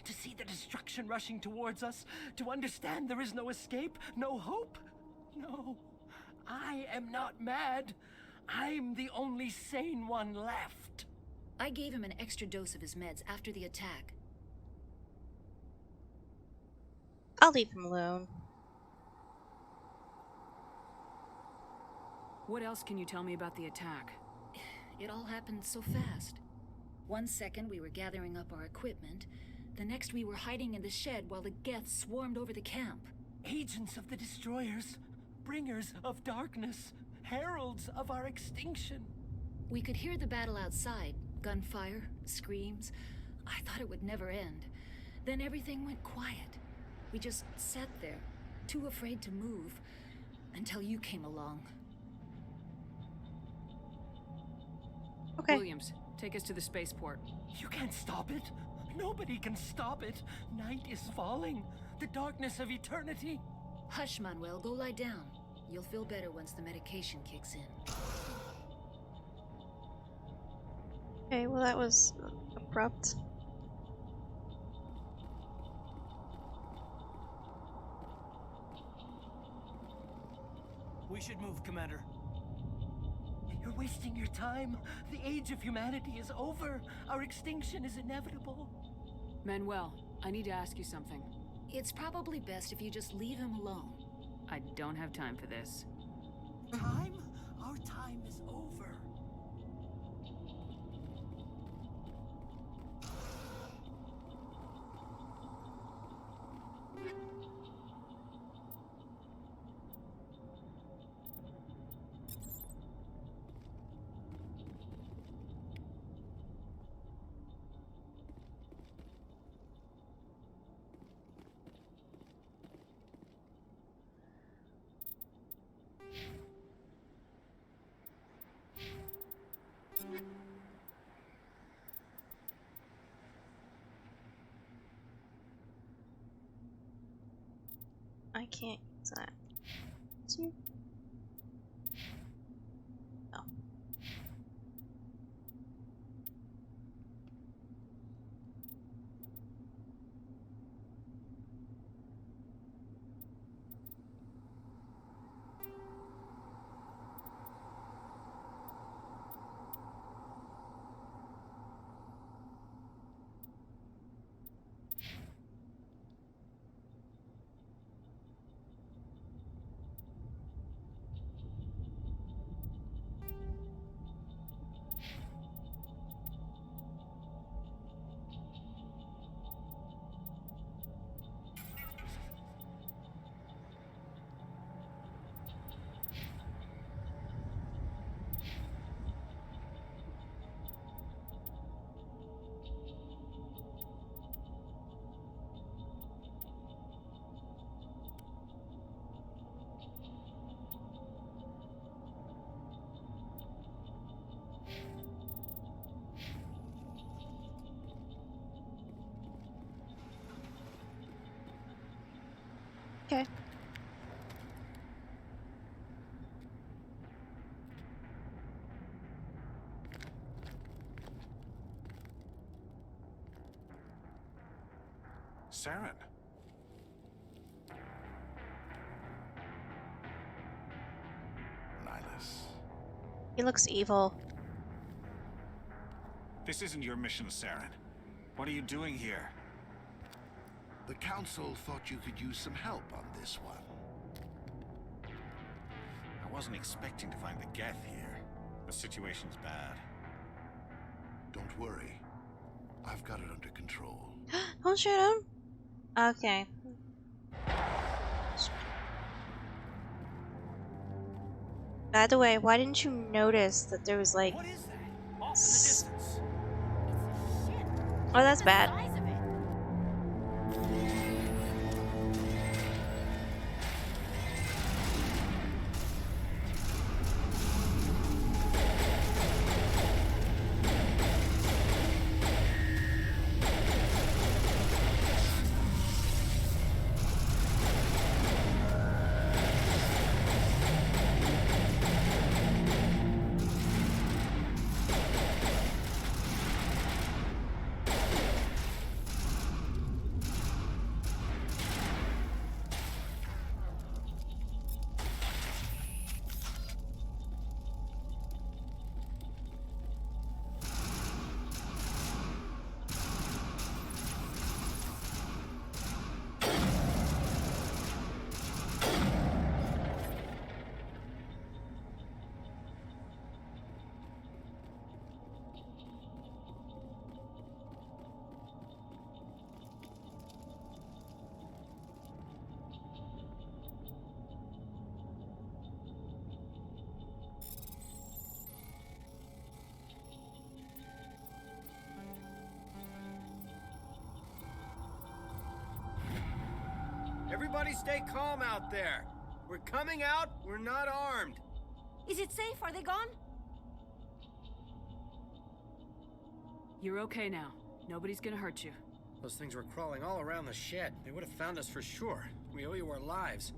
To see the destruction rushing towards us? To understand there is no escape? No hope? No. I am not mad. I'm the only sane one left. I gave him an extra dose of his meds after the attack. I'll leave him alone. What else can you tell me about the attack? It all happened so fast. 1 second we were gathering up our equipment. The next we were hiding in the shed while the Geths swarmed over the camp. Agents of the Destroyers. Bringers of darkness. Heralds of our extinction. We could hear the battle outside. Gunfire, screams. I thought it would never end. Then everything went quiet. We just sat there, too afraid to move, until you came along. Okay. Williams, take us to the spaceport. You can't stop it. Nobody can stop it. Night is falling. The darkness of eternity. Hush, Manuel. Go lie down. You'll feel better once the medication kicks in. Okay, well that was abrupt. We should move, Commander. You're wasting your time. The age of humanity is over. Our extinction is inevitable. Manuel, I need to ask you something. It's probably best if you just leave him alone. I don't have time for this. Time? Our time is over. I can't use that. See? Oh. Okay. Saren. Nihilus. He looks evil. This isn't your mission, Saren. What are you doing here? The Council thought you could use some help on this one. I wasn't expecting to find the Geth here. The situation's bad. Don't worry. I've got it under control. Don't shoot him. Okay. By the way, why didn't you notice that there was like... What is that? Off in the distance. Oh, that's bad. Everybody stay calm out there. We're coming out, we're not armed. Is it safe? Are they gone? You're okay now. Nobody's gonna hurt you. Those things were crawling all around the shed. They would have found us for sure. We owe you our lives.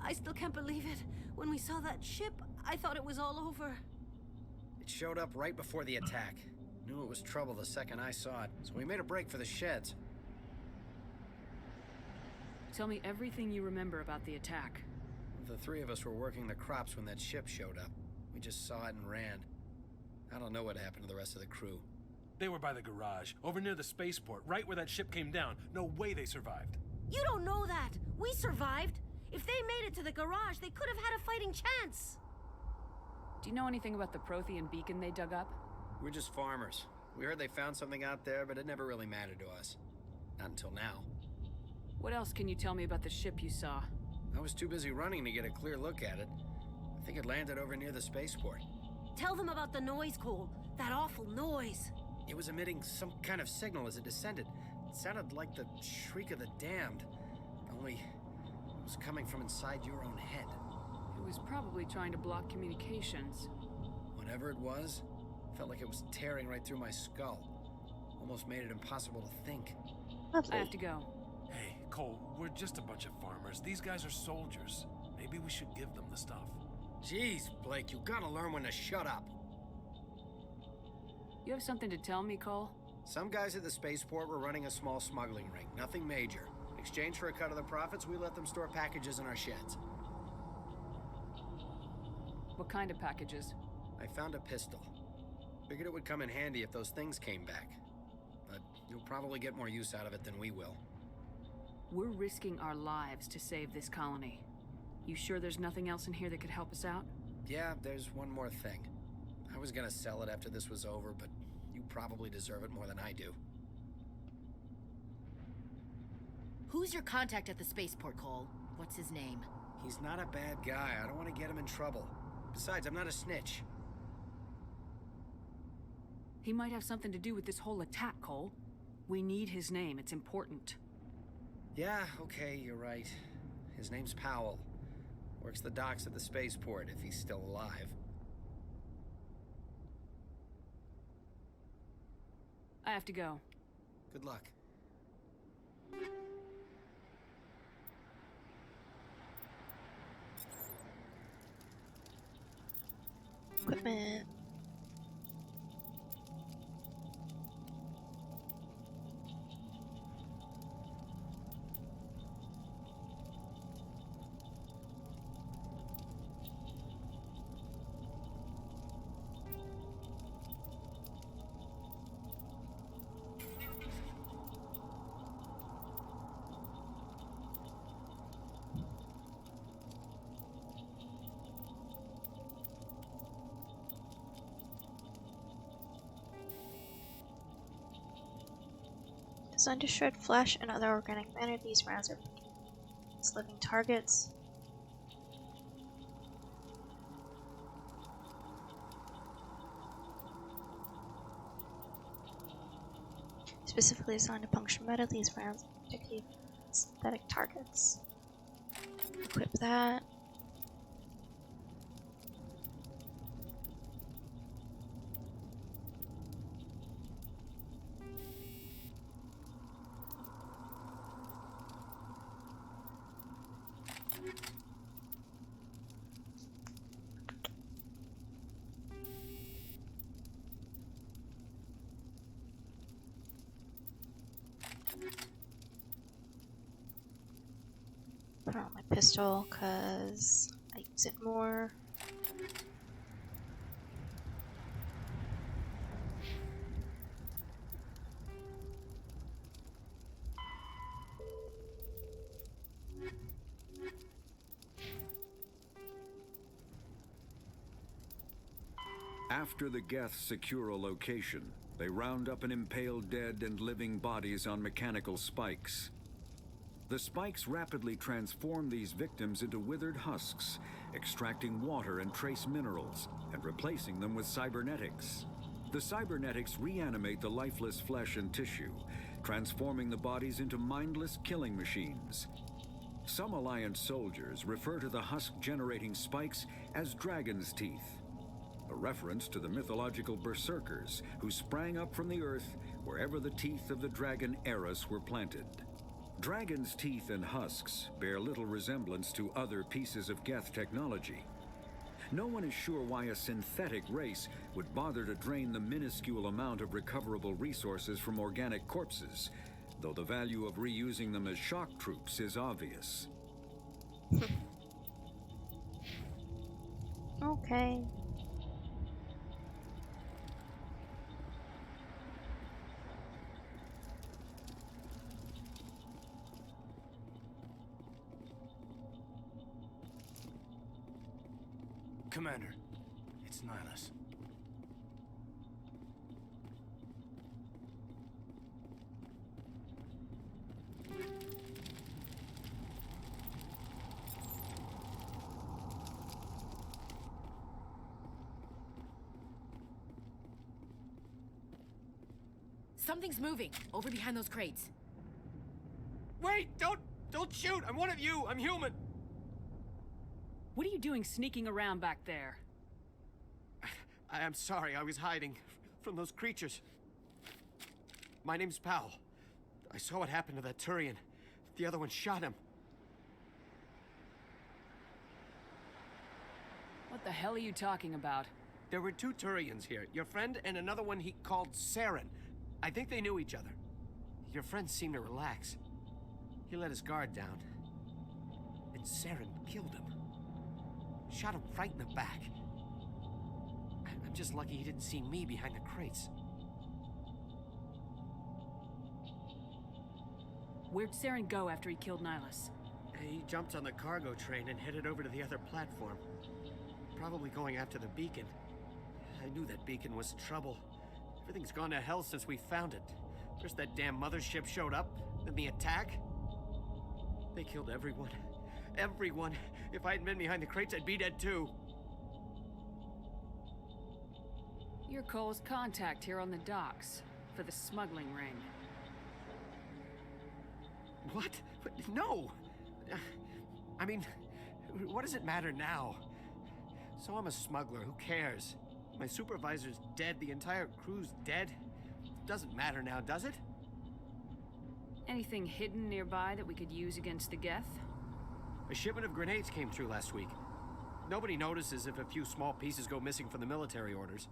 I still can't believe it. When we saw that ship, I thought it was all over. It showed up right before the attack. Knew it was trouble the second I saw it, so we made a break for the sheds. Tell me everything you remember about the attack. The three of us were working the crops when that ship showed up. We just saw it and ran. I don't know what happened to the rest of the crew. They were by the garage, over near the spaceport, right where that ship came down. No way they survived. You don't know that. We survived. If they made it to the garage, they could have had a fighting chance. Do you know anything about the Prothean beacon they dug up? We're just farmers. We heard they found something out there, but it never really mattered to us. Not until now. What else can you tell me about the ship you saw? I was too busy running to get a clear look at it. I think it landed over near the spaceport. Tell them about the noise, Cole. That awful noise. It was emitting some kind of signal as it descended. It sounded like the shriek of the damned. Only it was coming from inside your own head. It was probably trying to block communications. Whatever it was, felt like it was tearing right through my skull. Almost made it impossible to think. I have to go. Hey, Cole, we're just a bunch of farmers. These guys are soldiers. Maybe we should give them the stuff. Jeez, Blake, you gotta learn when to shut up. You have something to tell me, Cole? Some guys at the spaceport were running a small smuggling ring, nothing major. In exchange for a cut of the profits, we let them store packages in our sheds. What kind of packages? I found a pistol. Figured it would come in handy if those things came back. But you'll probably get more use out of it than we will. We're risking our lives to save this colony. You sure there's nothing else in here that could help us out? Yeah, there's one more thing. I was gonna sell it after this was over, but you probably deserve it more than I do. Who's your contact at the spaceport, Cole? What's his name? He's not a bad guy. I don't want to get him in trouble. Besides, I'm not a snitch. He might have something to do with this whole attack, Cole. We need his name. It's important. Yeah, okay, you're right. His name's Powell. Works the docks at the spaceport, if he's still alive. I have to go. Good luck. equipment. Designed to shred flesh and other organic matter, these rounds are living targets. Specifically designed to puncture metal, these rounds are particularly synthetic targets. Equip that. Put on my pistol because I use it more. After the Geth secure a location, they round up and impale dead and living bodies on mechanical spikes. The spikes rapidly transform these victims into withered husks, extracting water and trace minerals, and replacing them with cybernetics. The cybernetics reanimate the lifeless flesh and tissue, transforming the bodies into mindless killing machines. Some Alliance soldiers refer to the husk-generating spikes as dragon's teeth, a reference to the mythological berserkers who sprang up from the earth wherever the teeth of the dragon Eris were planted. Dragon's teeth and husks bear little resemblance to other pieces of Geth technology. No one is sure why a synthetic race would bother to drain the minuscule amount of recoverable resources from organic corpses, though the value of reusing them as shock troops is obvious. Okay. Commander, it's Nihilus. Something's moving over behind those crates. Wait! Don't shoot! I'm one of you! I'm human! What are you doing sneaking around back there? I'm sorry, I was hiding from those creatures. My name's Powell. I saw what happened to that Turian. The other one shot him. What the hell are you talking about? There were two Turians here. Your friend and another one he called Saren. I think they knew each other. Your friend seemed to relax. He let his guard down. And Saren killed him. Shot him right in the back. I'm just lucky he didn't see me behind the crates. Where'd Saren go after he killed Nihilus? He jumped on the cargo train and headed over to the other platform. Probably going after the beacon. I knew that beacon was trouble. Everything's gone to hell since we found it. First that damn mothership showed up, then the attack. They killed everyone. Everyone. If I hadn't been behind the crates, I'd be dead too. You're Cole's contact here on the docks for the smuggling ring. What? No! I mean, what does it matter now? So I'm a smuggler, who cares? My supervisor's dead, the entire crew's dead. Doesn't matter now, does it? Anything hidden nearby that we could use against the Geth? A shipment of grenades came through last week. Nobody notices if a few small pieces go missing from the military orders.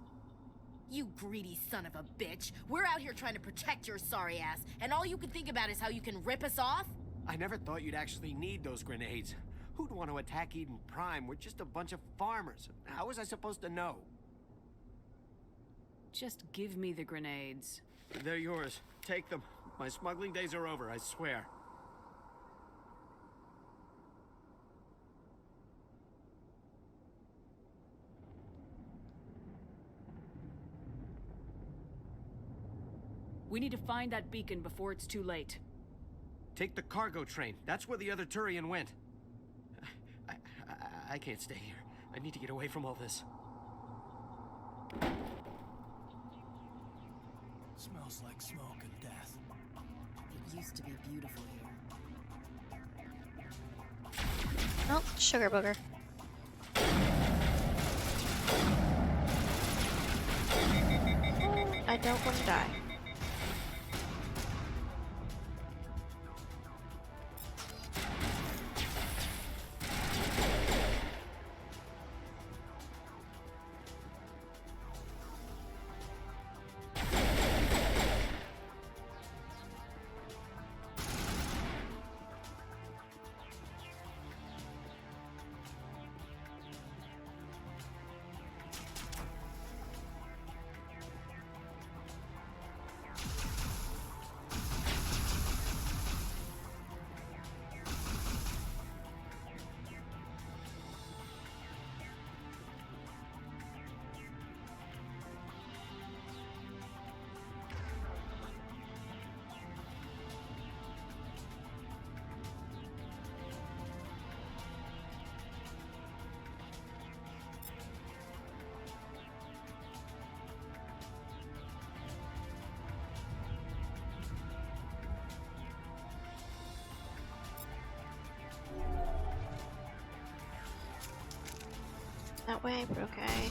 You greedy son of a bitch. We're out here trying to protect your sorry ass, and all you can think about is how you can rip us off? I never thought you'd actually need those grenades. Who'd want to attack Eden Prime? We're just a bunch of farmers. How was I supposed to know? Just give me the grenades. They're yours. Take them. My smuggling days are over, I swear. We need to find that beacon before it's too late. Take the cargo train. That's where the other Turian went. I can't stay here. I need to get away from all this. Smells like smoke and death. It used to be beautiful here. Oh, sugar booger. I don't want to die. That way, but okay.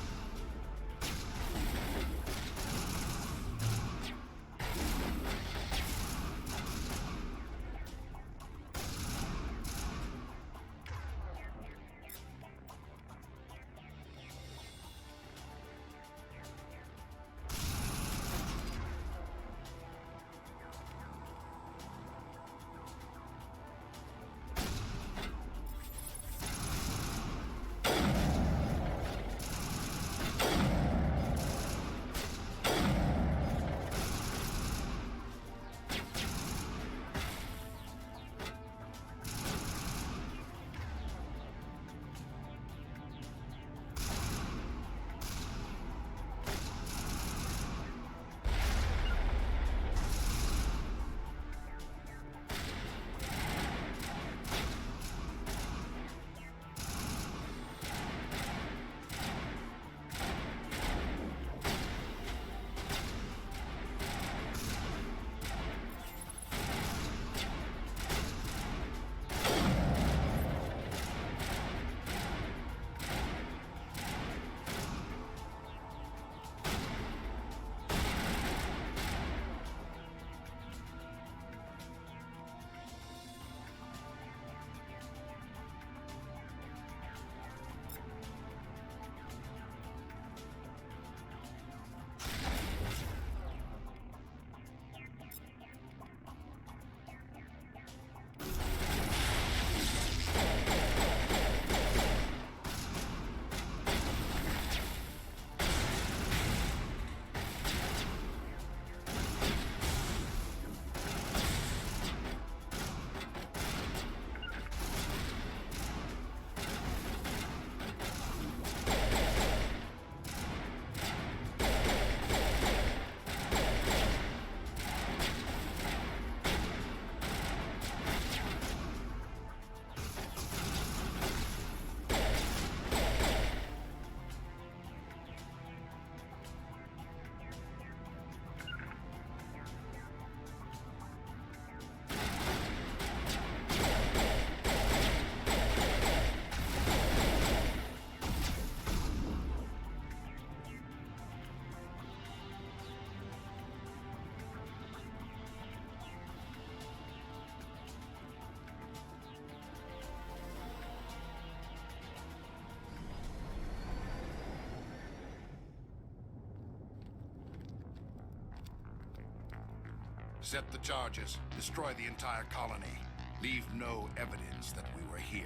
Set the charges. Destroy the entire colony. Leave no evidence that we were here.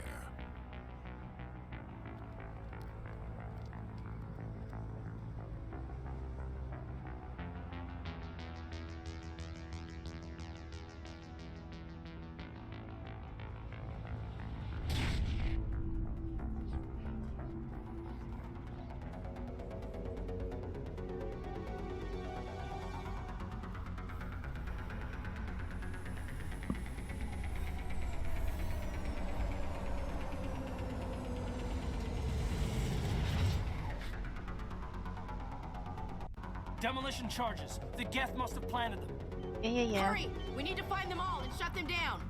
Demolition charges. The Geth must have planted them. Yeah. Hurry! We need to find them all and shut them down.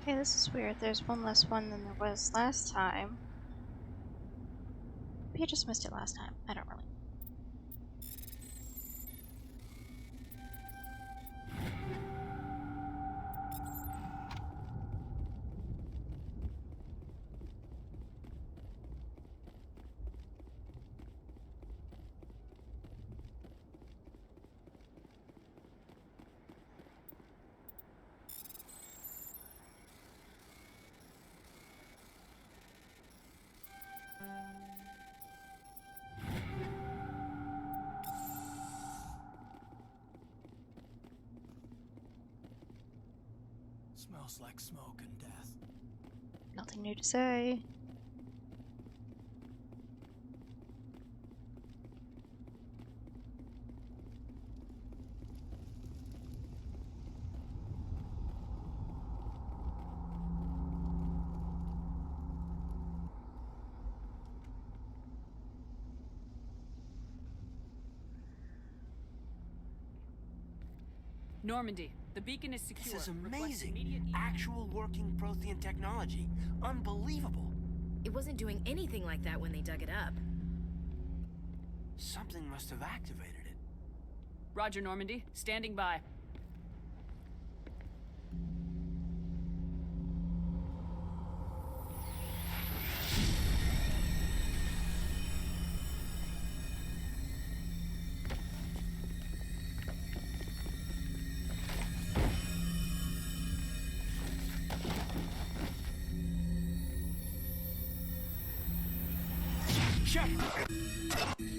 Okay, this is weird. There's one less one than there was last time. Maybe I just missed it last time. I don't really. Smells like smoke and death. Nothing new to say. Normandy, the beacon is secure. This is Request amazing. immediate Actual working Prothean technology. Unbelievable. It wasn't doing anything like that when they dug it up. Something must have activated it. Roger, Normandy. Standing by.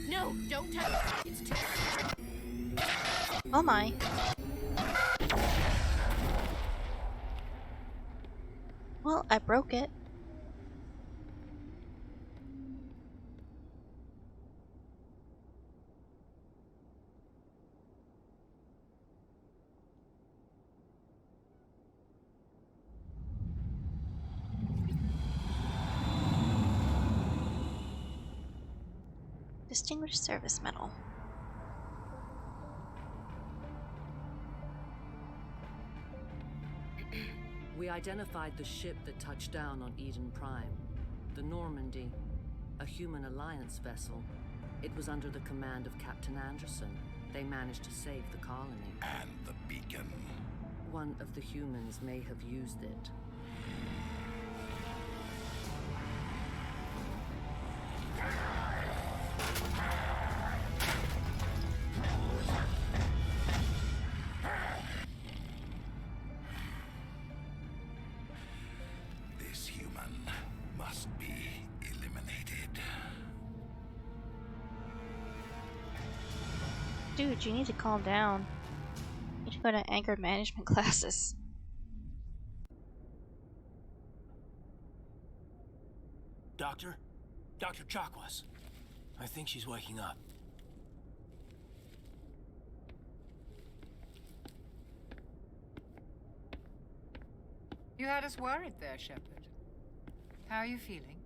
No, don't touch it. It's too... Oh my. Well, I broke it. Distinguished Service Medal. We identified the ship that touched down on Eden Prime. The Normandy, a human alliance vessel. It was under the command of Captain Anderson. They managed to save the colony. And the beacon. One of the humans may have used it. This human must be eliminated. Dude, you need to calm down. You need to go to anger management classes. Doctor? Dr. Chakwas. I think she's waking up. You had us worried there, Shepard. How are you feeling?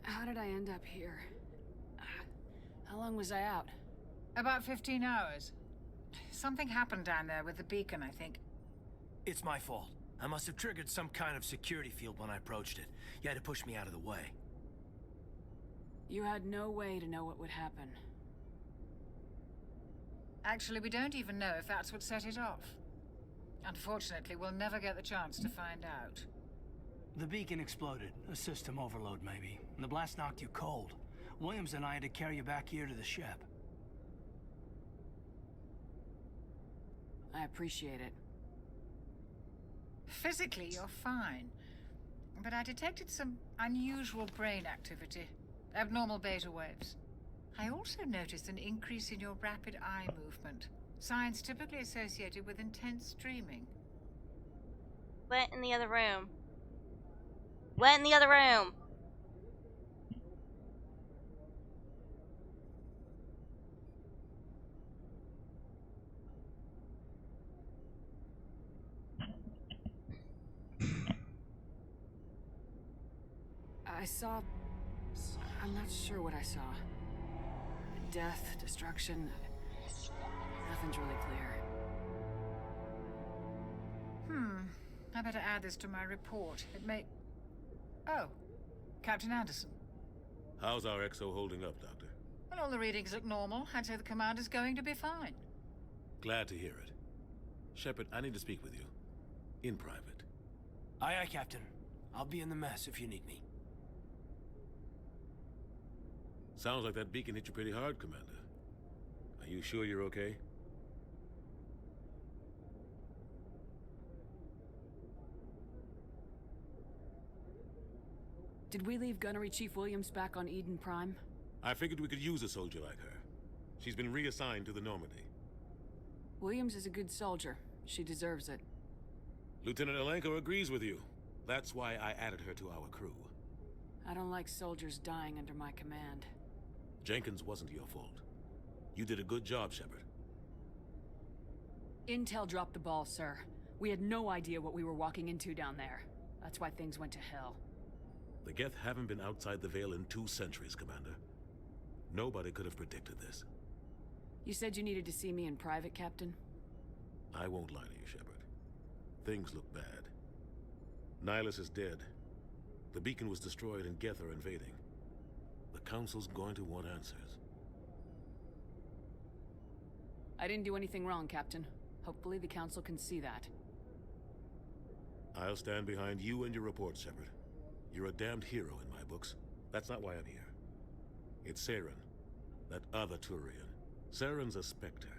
How did I end up here? How long was I out? About 15 hours. Something happened down there with the beacon, I think. It's my fault. I must have triggered some kind of security field when I approached it. You had to push me out of the way. You had no way to know what would happen. Actually, we don't even know if that's what set it off. Unfortunately, we'll never get the chance to find out. The beacon exploded. A system overload, maybe. And the blast knocked you cold. Williams and I had to carry you back here to the ship. I appreciate it. Physically, you're fine. But I detected some unusual brain activity. Abnormal beta waves. I also noticed an increase in your rapid eye movement. Signs typically associated with intense dreaming. Went in the other room. Went in the other room. I saw... I'm not sure what I saw. Death, destruction... Nothing's really clear. I better add this to my report. It may... Oh, Captain Anderson. How's our XO holding up, Doctor? Well, all the readings look normal. I'd say the commander's going to be fine. Glad to hear it. Shepard, I need to speak with you. In private. Aye, aye, Captain. I'll be in the mess if you need me. Sounds like that beacon hit you pretty hard, Commander. Are you sure you're okay? Did we leave Gunnery Chief Williams back on Eden Prime? I figured we could use a soldier like her. She's been reassigned to the Normandy. Williams is a good soldier. She deserves it. Lieutenant Alenko agrees with you. That's why I added her to our crew. I don't like soldiers dying under my command. Jenkins wasn't your fault. You did a good job, Shepard. Intel dropped the ball, sir. We had no idea what we were walking into down there. That's why things went to hell. The Geth haven't been outside the Veil in 2 centuries, Commander. Nobody could have predicted this. You said you needed to see me in private, Captain? I won't lie to you, Shepard. Things look bad. Nihilus is dead. The beacon was destroyed and Geth are invading. The Council's going to want answers. I didn't do anything wrong, Captain. Hopefully the Council can see that. I'll stand behind you and your report, Shepard. You're a damned hero in my books. That's not why I'm here. It's Saren, that other Turian. Saren's a Spectre,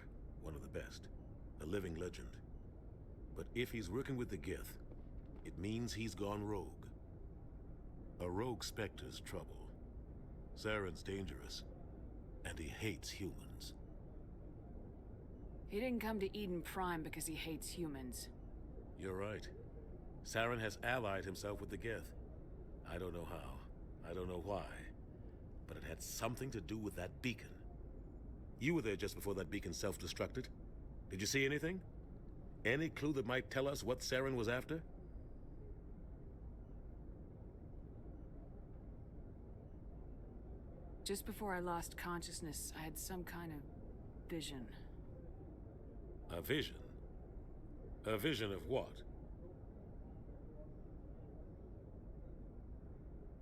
one of the best. A living legend. But if he's working with the Geth, it means he's gone rogue. A rogue Spectre's trouble. Saren's dangerous, and he hates humans. He didn't come to Eden Prime because he hates humans. You're right. Saren has allied himself with the Geth. I don't know how. I don't know why. But it had something to do with that beacon. You were there just before that beacon self-destructed. Did you see anything? Any clue that might tell us what Saren was after? Just before I lost consciousness, I had some kind of vision. A vision? A vision of what?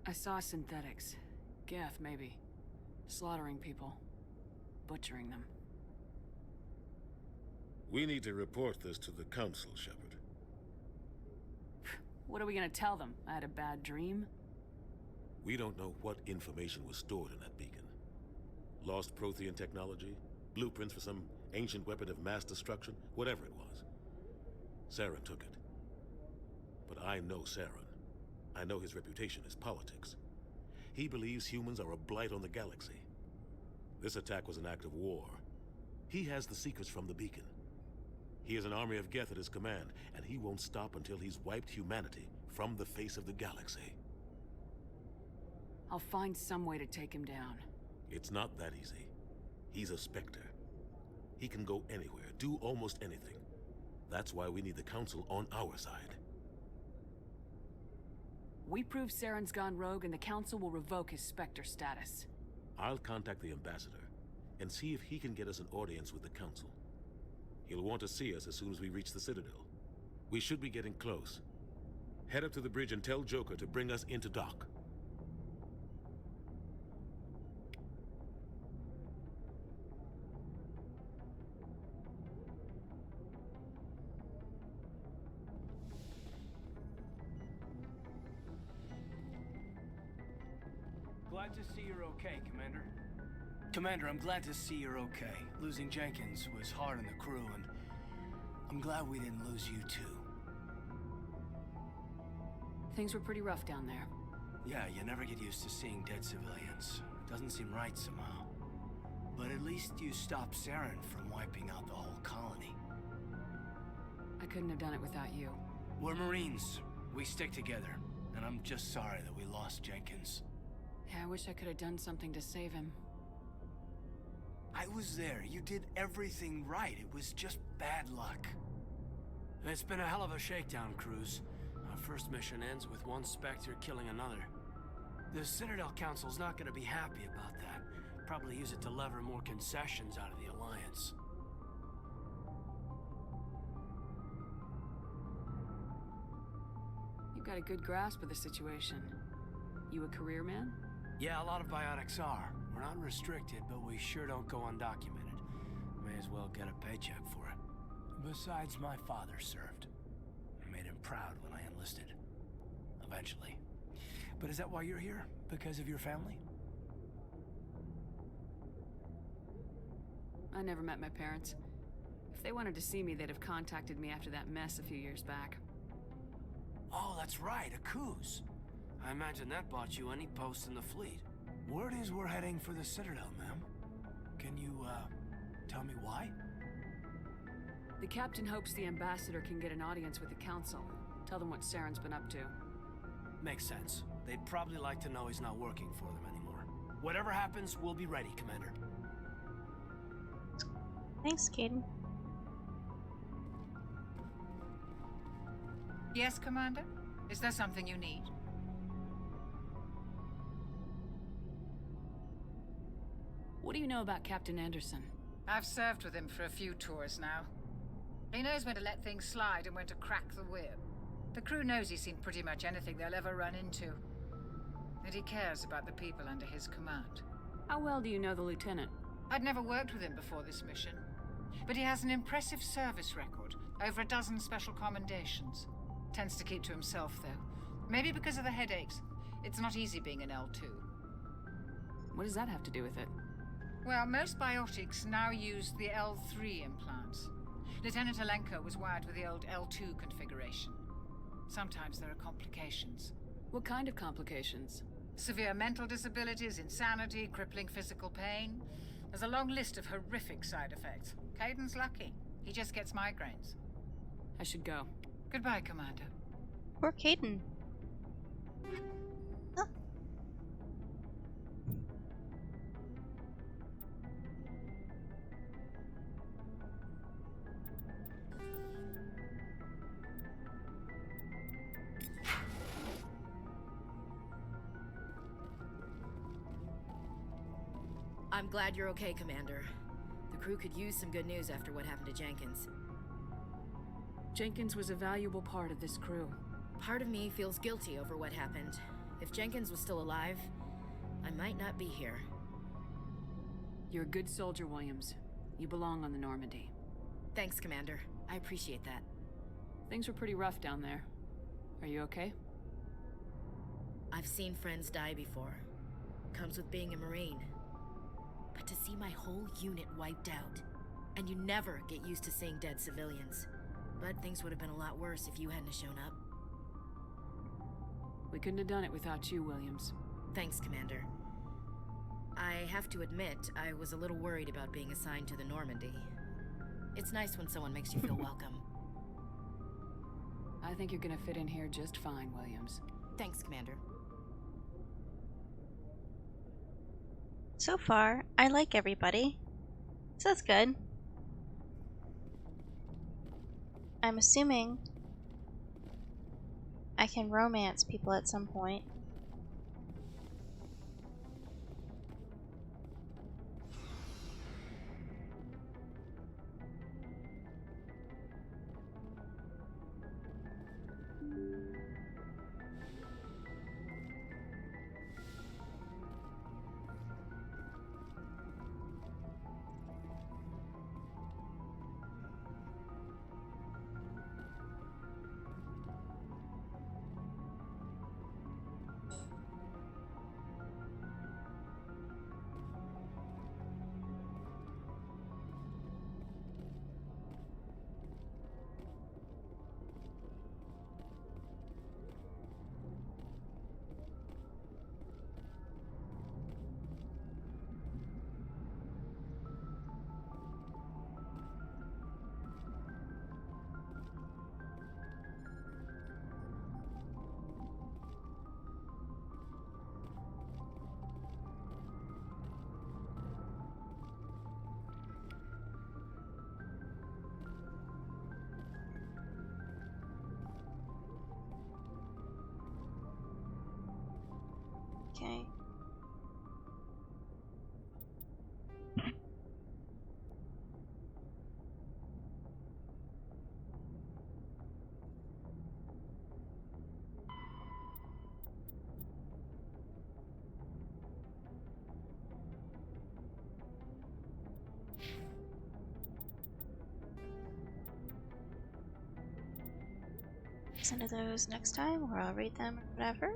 I saw synthetics. Geth, maybe. Slaughtering people. Butchering them. We need to report this to the Council, Shepard. What are we gonna tell them? I had a bad dream? We don't know what information was stored in that beacon. Lost Prothean technology? Blueprints for some ancient weapon of mass destruction? Whatever it was. Saren took it. But I know Saren. I know his reputation is politics. He believes humans are a blight on the galaxy. This attack was an act of war. He has the secrets from the beacon. He has an army of Geth at his command, and he won't stop until he's wiped humanity from the face of the galaxy. I'll find some way to take him down. It's not that easy. He's a Spectre. He can go anywhere, do almost anything. That's why we need the Council on our side. We prove Saren's gone rogue and the Council will revoke his Spectre status. I'll contact the Ambassador and see if he can get us an audience with the Council. He'll want to see us as soon as we reach the Citadel. We should be getting close. Head up to the bridge and tell Joker to bring us into dock. Glad to see you're okay, Commander. Commander, I'm glad to see you're okay. Losing Jenkins was hard on the crew, and I'm glad we didn't lose you too. Things were pretty rough down there. Yeah, you never get used to seeing dead civilians. Doesn't seem right somehow. But at least you stopped Saren from wiping out the whole colony. I couldn't have done it without you. We're Marines. We stick together. And I'm just sorry that we lost Jenkins. Yeah, I wish I could have done something to save him. I was there. You did everything right. It was just bad luck. It's been a hell of a shakedown, Cruz. Our first mission ends with one Spectre killing another. The Citadel Council's not gonna be happy about that. Probably use it to lever more concessions out of the Alliance. You've got a good grasp of the situation. You a career man? Yeah, a lot of biotics are. We're not restricted, but we sure don't go undocumented. May as well get a paycheck for it. Besides, my father served. I made him proud when I enlisted. Eventually. But is that why you're here? Because of your family? I never met my parents. If they wanted to see me, they'd have contacted me after that mess a few years back. Oh, that's right, a Coos. I imagine that bought you any post in the fleet. Word is we're heading for the Citadel, ma'am. Can you, tell me why? The captain hopes the ambassador can get an audience with the council. Tell them what Saren's been up to. Makes sense. They'd probably like to know he's not working for them anymore. Whatever happens, we'll be ready, Commander. Thanks, Caden. Yes, Commander? Is there something you need? What do you know about Captain Anderson? I've served with him for a few tours now. He knows when to let things slide and when to crack the whip. The crew knows he's seen pretty much anything they'll ever run into. And he cares about the people under his command. How well do you know the lieutenant? I'd never worked with him before this mission. But he has an impressive service record. Over a dozen special commendations. Tends to keep to himself, though. Maybe because of the headaches. It's not easy being an L2. What does that have to do with it? Well, most biotics now use the L3 implants. Lieutenant Alenko was wired with the old L2 configuration. Sometimes there are complications. What kind of complications? Severe mental disabilities, insanity, crippling physical pain. There's a long list of horrific side effects. Caden's lucky. He just gets migraines. I should go. Goodbye, Commander. Poor Caden. Oh. I'm glad you're okay, Commander. The crew could use some good news after what happened to Jenkins. Jenkins was a valuable part of this crew. Part of me feels guilty over what happened. If Jenkins was still alive, I might not be here. You're a good soldier, Williams. You belong on the Normandy. Thanks, Commander. I appreciate that. Things were pretty rough down there. Are you okay? I've seen friends die before. Comes with being a Marine. But to see my whole unit wiped out, and you never get used to seeing dead civilians. But things would have been a lot worse if you hadn't shown up. We couldn't have done it without you, Williams. Thanks, Commander. I have to admit, I was a little worried about being assigned to the Normandy. It's nice when someone makes you feel welcome. I think you're gonna fit in here just fine, Williams. Thanks, Commander. So far, I like everybody. So that's good. I'm assuming I can romance people at some point. Okay. Listen to those next time, or I'll read them or whatever.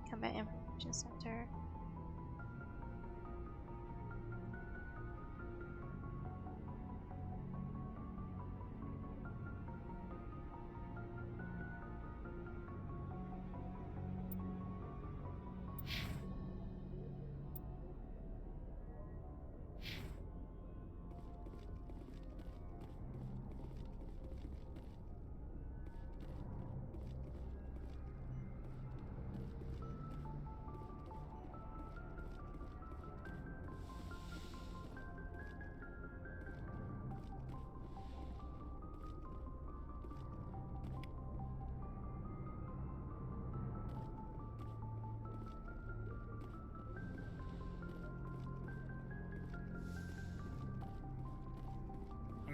Combat Information Center.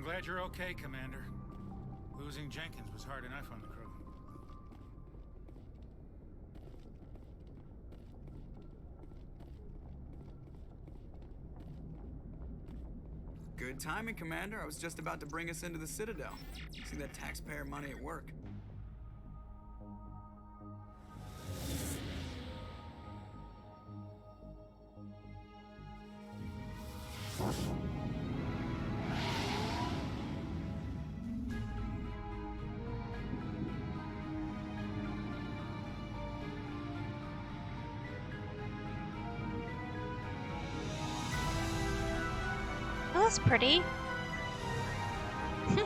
I'm glad you're okay, Commander. Losing Jenkins was hard enough on the crew. Good timing, Commander. I was just about to bring us into the Citadel. See that taxpayer money at work. Oh, that's pretty. Look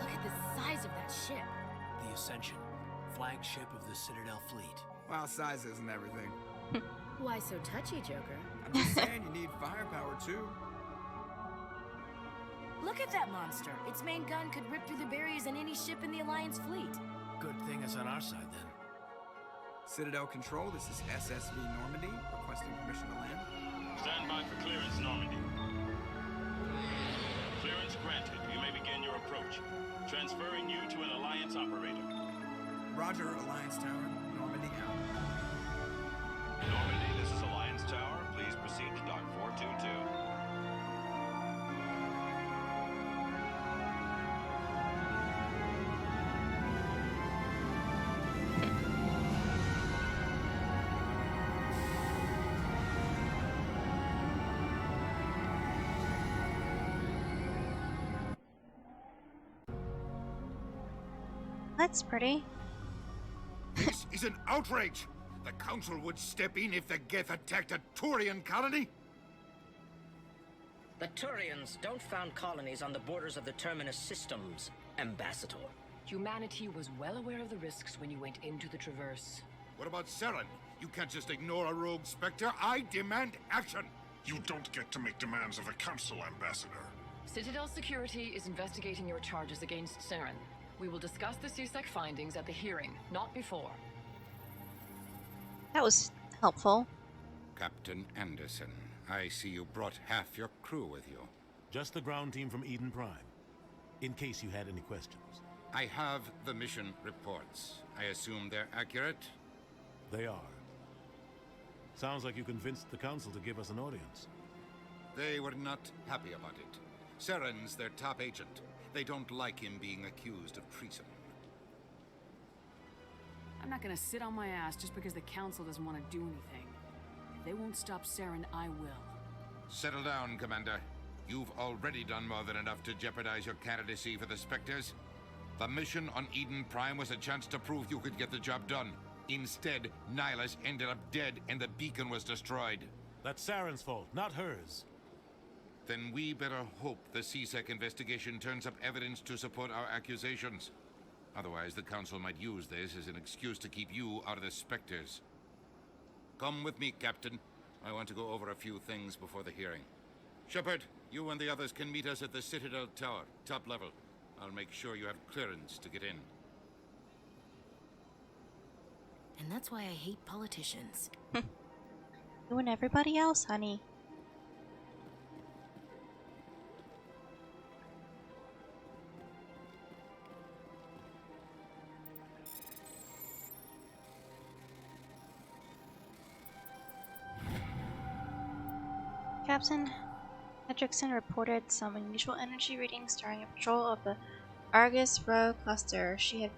at the size of that ship. The Ascension, flagship of the Citadel fleet. Well, size isn't everything. Why so touchy, Joker? I'm just saying you need firepower, too. Look at that monster. Its main gun could rip through the barriers in any ship in the Alliance fleet. Good thing it's on our side, then. Citadel Control, this is SSV Normandy, requesting permission to land. Stand by for clearance, Normandy. Clearance granted. You may begin your approach. Transferring you to an Alliance operator. Roger, Alliance Tower. Normandy out. Normandy, this is Alliance Tower. Please proceed to Dock 422. That's pretty. This is an outrage! The Council would step in if the Geth attacked a Turian colony? The Turians don't found colonies on the borders of the Terminus systems, Ambassador. Humanity was well aware of the risks when you went into the Traverse. What about Saren? You can't just ignore a rogue Spectre. I demand action! You don't get to make demands of the Council, Ambassador. Citadel Security is investigating your charges against Saren. We will discuss the CSEC findings at the hearing, not before. That was helpful. Captain Anderson, I see you brought half your crew with you. Just the ground team from Eden Prime, in case you had any questions. I have the mission reports. I assume they're accurate? They are. Sounds like you convinced the Council to give us an audience. They were not happy about it. Saren's their top agent. They don't like him being accused of treason. I'm not gonna sit on my ass just because the Council doesn't want to do anything. If they won't stop Saren, I will. Settle down, Commander. You've already done more than enough to jeopardize your candidacy for the Spectres. The mission on Eden Prime was a chance to prove you could get the job done. Instead, Nihilus ended up dead and the beacon was destroyed. That's Saren's fault, not hers. Then we better hope the CSEC investigation turns up evidence to support our accusations. Otherwise, the Council might use this as an excuse to keep you out of the Spectres. Come with me, Captain. I want to go over a few things before the hearing. Shepard, you and the others can meet us at the Citadel Tower, top level. I'll make sure you have clearance to get in. And that's why I hate politicians. You and everybody else, honey. Captain Hendrickson reported some unusual energy readings during a patrol of the Argus Rho cluster. She had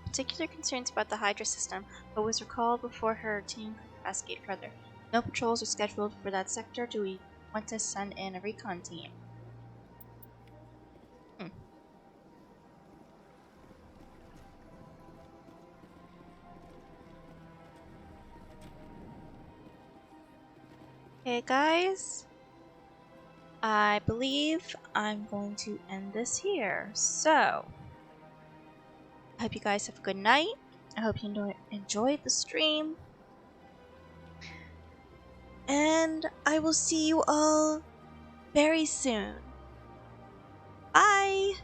particular concerns about the Hydra system, but was recalled before her team could investigate further. No patrols are scheduled for that sector. Do we want to send in a recon team? Okay, guys, I believe I'm going to end this here. So, I hope you guys have a good night. I hope you enjoyed the stream. And I will see you all very soon. Bye!